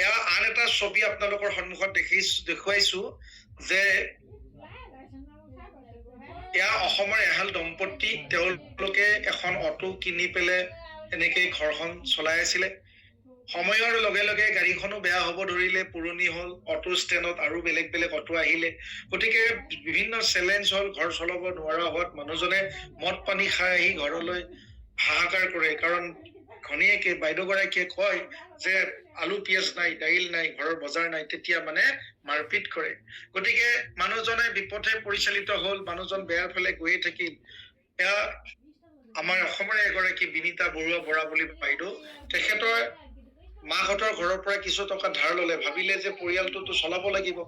এয়া আন এটা ছবি আপোনালোকৰ সন্মুখত দেখুৱাইছো যে এয়া অসমৰ এহাল দম্পতি, তেওঁলোকে এখন অটো কিনি পেলাই এনেকে ঘৰখন চলাই আছিলে। সময়ৰ লগে লগে গাড়ীখনো বেয়া হ'ব ধৰিলে, পুৰণি হ'ল, অটো ষ্টেণ্ডত আৰু বেলেগ বেলেগ অটো আহিলে। গতিকে বিভিন্ন চেলেঞ্জ হ'ল, ঘৰ চলাব নোৱাৰা হোৱাত মানুহজনে মদ পানী খাই আহি ঘৰলৈ হাহাকাৰ কৰে। কাৰণ ঘনীয়েকে বাইদেউগৰাকীয়ে কয় যে আলু পিঁয়াজ নাই, দাইল নাই, ঘৰৰ বজাৰ নাই, তেতিয়া মানে মাৰপিট কৰে। গতিকে মানুহজনে বিপথে পৰিচালিত হ'ল, মানুহজন বেয়াৰ ফালে গৈয়ে থাকিল। এয়া আমাৰ অসমৰে এগৰাকী বিনীতা বৰুৱা বুলি বাইদেউ, তেখেতৰ মাহঁতৰ ঘৰৰ পৰা কিছু টকা ধাৰ ললে, ভাবিলে যে পৰিয়ালটোতো চলাব লাগিব।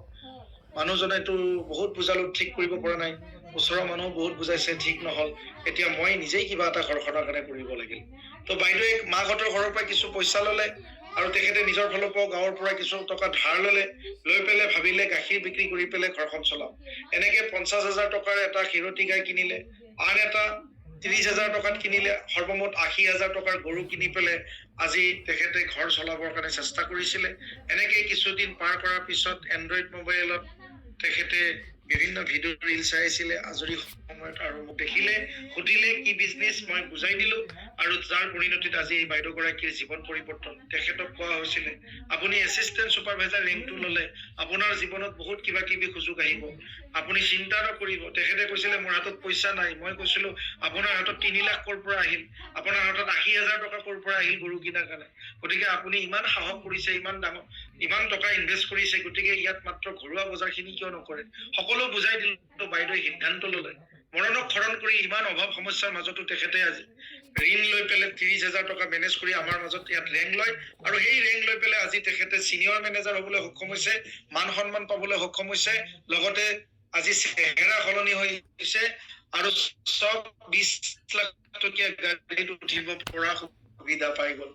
মানুহজনেতো বহুত বুজালো, ঠিক কৰিব পৰা নাই। ওচৰৰ মানুহ বহুত বুজাইছে, ঠিক নহল। এতিয়া মই নিজেই কিবা এটা ঘৰখনৰ কাৰণে কৰিব লাগিল। তো বাইদেৱে মাহঁতৰ ঘৰৰ পৰা কিছু পইচা ললে আৰু তেখেতে নিজৰ ফালৰ পৰা গাঁৱৰ পৰা কিছু টকা ধাৰ ললে, লৈ পেলাই ভাবিলে গাখীৰ বিক্ৰী কৰি পেলাই ঘৰখন চলাম। এনেকে 50,000 টকাৰ এটা ক্ষীৰতী গাই কিনিলে, আন এটা 30,000 টকাত কিনিলে, সৰ্বমুঠ 80,000 টকাৰ গৰু কিনি পেলাই আজি তেখেতে ঘৰ চলাবৰ কাৰণে চেষ্টা কৰিছিলে। এনেকে কিছুদিন পাৰ কৰাৰ পিছত এণ্ড্ৰইড মোবাইলত তেখেতে বিভিন্ন ভিডিঅ' ৰিল চাইছিলে আজৰি সময়ত, আৰু মোক দেখিলে, সুধিলে কি বিজনেছ, মই বুজাই দিলো। আৰু যাৰ পৰিণতিত আজি এই বাইদেউগৰাকীৰ জীৱন পৰিৱৰ্তন। তেখেতক কোৱা হৈছিলে আপুনি এছিষ্টেণ্ট ছুপাৰভাইজাৰ ৰেংকটো ললে, আপোনাৰ জীৱনত বহুত কিবা কিবি সুযোগ আহিব, আপুনি চিন্তা নকৰিব। তেখেতে কৈছিলে মোৰ হাতত পইচা নাই। মই কৈছিলো আপোনাৰ হাতত 3 লাখ ক'ৰ পৰা আহিল, আপোনাৰ হাতত 80,000 টকা ক'ৰ পৰা আহিল গৰু কিনাৰ কাৰণে। গতিকে আপুনি ইমান সাহস কৰিছে, ইমান টকা ইনভেষ্ট কৰিছে, গতিকে ইয়াত মাত্ৰ ঘৰুৱা বজাৰখিনি কিয় নকৰে? সকলো বুজাই দিলো। বাইদেৱে সিদ্ধান্ত ললে, মৰণক খৰণ কৰি ইমান অভাৱ সমস্যাৰ মাজতো তেখেতে আজি ঋণ লৈ পেলাই 30,000 টকা মেনেজ কৰি আমাৰ মাজত ইয়াত ৰেংক লয়। আৰু সেই ৰেংক লৈ পেলাই আজি তেখেতে চিনিয়ৰ মেনেজাৰ হবলৈ সক্ষম হৈছে, মান সন্মান পাবলৈ সক্ষম হৈছে, লগতে আজি চেহেৰা সলনি হৈছে আৰু 20 লাখ টকীয়া গাড়ীত উঠিব পৰা সুবিধা পাই গল।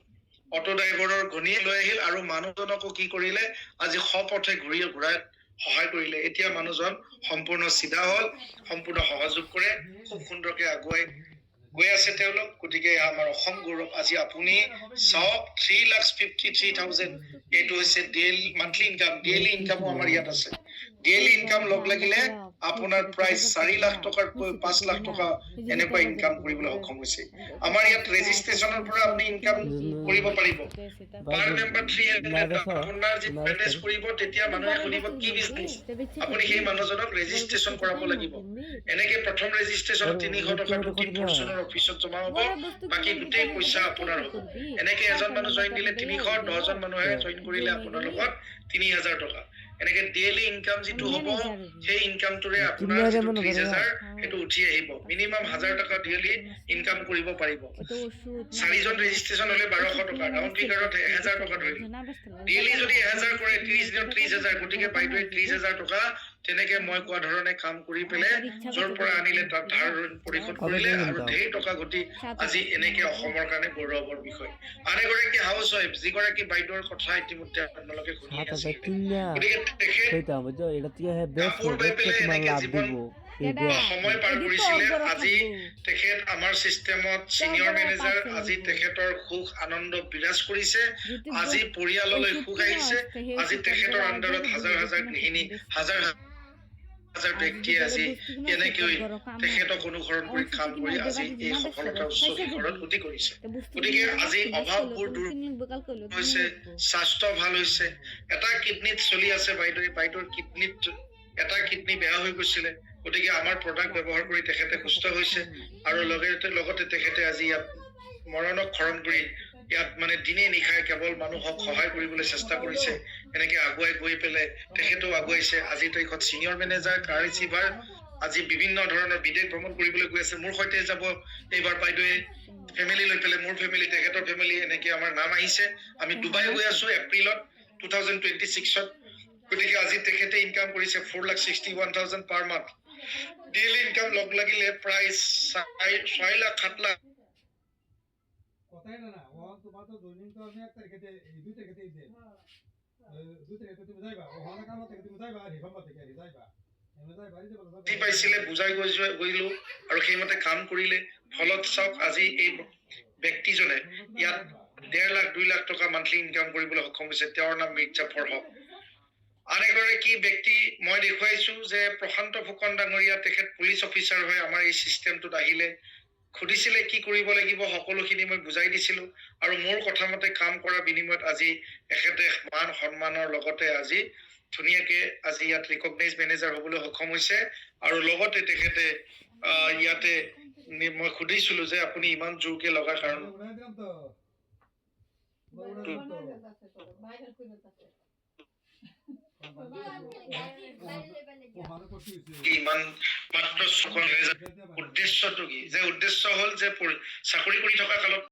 অটো ড্ৰাইভাৰৰ ঘনীয়ে লৈ আহিল আৰু মানুহজনকো কি কৰিলে, আজি সপথে ঘূৰাই সহায় কৰিলে। এতিয়া মানুহজন সম্পূৰ্ণ চিধা হল, সম্পূৰ্ণ সহযোগ কৰে, খুব সুন্দৰকে আগুৱাই গৈ আছে তেওঁলোক। গতিকে আমাৰ অসম গৌৰৱ। আজি আপুনি চাওক 3,53,000 এইটো হৈছে ডেইলি মান্থলি ইনকাম। ডেইলি ইনকামো আমাৰ ইয়াত আছে। ডেইলি ইনকাম লগ লাগিলে আপোনাৰ প্ৰায় 4 লাখ টকাতকৈ 5 লাখ টকা এনেকুৱা ইনকাম কৰিবলৈ সক্ষম হৈছে। আমাৰ ইয়াত ৰেজিষ্ট্ৰেশ্যনৰ পৰা আপুনি ইনকাম কৰিব পাৰিব। পাৰ মেম্বাৰ 300 আপোনাৰ যি মেনেজ কৰিব তেতিয়া মানুহে সুধিব কি বিজনেছ, আপুনি সেই মানুহজনক ৰেজিষ্ট্ৰেশ্যন কৰাব লাগিব। এনেকে প্ৰথম ৰেজিষ্ট্ৰেশ্যন 300 টকা বুকিং ফৰচুনৰ অফিচত জমা হ'ব, বাকী গোটেই পইচা আপোনাৰ হ'ব। এনেকে এজন মানুহ জইন দিলে 300, 10জন মানুহে জইন কৰিলে আপোনাৰ লগত 3000 টকা। এনেকে ডেইলি ইনকাম যিটো হ'ব সেই ইনকামটোৰে আপোনাৰ যিটো 30,000 সেইটো উঠি আহিব। মিনিমাম 1000 টকা ডেইলি ইনকাম কৰিব পাৰিব। 4জন ৰেজিষ্ট্ৰেশ্যন হলে 1200 টকা, ডাউন ফিগাৰত 1000 টকা ধৰিল। ডেইলি যদি 1000 কৰে 30 দিনত 30,000, গতিকে বাইদেৱে 30,000 টকা তেনেকে মই কোৱা ধৰণে কাম কৰি পেলাই য'ৰ পৰা আনিলে তাত ধাৰ পৰিশোধ কৰিলে আৰু ঢেৰ টকা ঘটি আজি এনেকে অসমৰ কাৰণে গৌৰৱৰ বিষয়। আন এগৰাকী হাউচ ৱাইফ যিগৰাকী বাইদেউৰ কথা ইতিমধ্যে আপোনালোকে শুনি আছে। গতিকে তেখেত কাপোৰ বৈ পেলাই এনেকে জীৱন সময় পাৰ কৰিছিলে। আজি তেখেত আমাৰ চিষ্টেমত চিনিয়ৰ মেনেজাৰ। আজি তেখেতৰ সুখ আনন্দ বিৰাজ কৰিছে। আজি পৰিয়াললৈ সুখ আহিছে। আজি তেখেতৰ আণ্ডাৰত হাজাৰ হাজাৰ গৃহিণী, হাজাৰ হাজাৰ ব্যক্তিয়ে আজি এনেকৈ তেখেতক অনুসৰণ কৰি কাম কৰি আজি এই সফলতাৰ উচ্চ শিখৰত গতি কৰিছে। গতিকে আজি অভাৱবোৰ দূৰ হৈছে, স্বাস্থ্য ভাল হৈছে। এটা কিডনীত চলি আছে বাইদেউৰ কিডনীত এটা কিডনী বেয়া হৈ গৈছিলে। গতিকে আমাৰ প্ৰডাক্ট ব্যৱহাৰ কৰি তেখেতে সুস্থ হৈছে আৰু লগতে তেখেতে আজি ইয়াত মৰণক খৰণ কৰি ইয়াত মানে দিনে নিশাই কেৱল মানুহক সহায় কৰিবলৈ চেষ্টা কৰিছে। এনেকে আগুৱাই গৈ পেলাই তেখেতেও আগুৱাইছে। আজি তাৰিখত চিনিয়ৰ মেনেজাৰ, কাৰ ৰিচিভাৰ। আজি বিভিন্ন ধৰণৰ বিদেশ ভ্ৰমণ কৰিবলৈ গৈ আছে। মোৰ সৈতে যাব এইবাৰ বাইদেৱে ফেমিলি লৈ পেলাই, মোৰ ফেমিলি, তেখেতৰ ফেমিলি, এনেকে আমাৰ নাম আহিছে। আমি ডুবাই গৈ আছো এপ্ৰিলত 2026ত। গতিকে আজি তেখেতে ইনকাম কৰিছে 4,61,000 পাৰ মান্থ। ডেইলি ইনকাম লগ লাগিলে প্ৰায় 6 লাখ 7 লাখ। কথাই না না ও তোমার তো দৈনিক তো আমি 1 তারিখে 2 তারিখে দিই 2 তারিখে তুমি যাইবা ওখানে কাম থেকে তুমি যাইবা রিফাম্বা থেকে যাইবা এমন যাই বাড়িতে বলো যি পাইছিলে বুজাই গৈলো আৰু সেইমতে কাম কৰিলে। ফলত চাওক আজি এই ব্যক্তিজনে ইয়াত 1.5 লাখ 2 লাখ টকা মান্থলি ইনকাম কৰিবলৈ সক্ষম হৈছে। তেওঁৰ নাম মিৰ্জা ফৰহক। আন এগৰাকী ব্যক্তি মই দেখুৱাইছো যে প্ৰশান্ত ফুকন ডাঙৰীয়া। তেখেত পুলিচ অফিচাৰ হৈ আমাৰ এই চিষ্টেমটোত আহিলে, সুধিছিলে কি কৰিব লাগিব, সকলোখিনি মই বুজাই দিছিলো আৰু মোৰ কথা মতে কাম কৰা বিনিময়ত আজি এখেতে মান সন্মানৰ লগতে আজি ধুনীয়াকে আজি ইয়াত ৰিকগনাইজ মেনেজাৰ হ'বলৈ সক্ষম হৈছে। আৰু লগতে তেখেতে ইয়াতে মই সুধিছিলো যে আপুনি ইমান জোৰকে লগাৰ কাৰণ ইমান মাত্ৰ 6,000 উদ্দেশ্যটো কি? যে উদ্দেশ্য হ'ল যে চাকৰি কৰি থকা কালত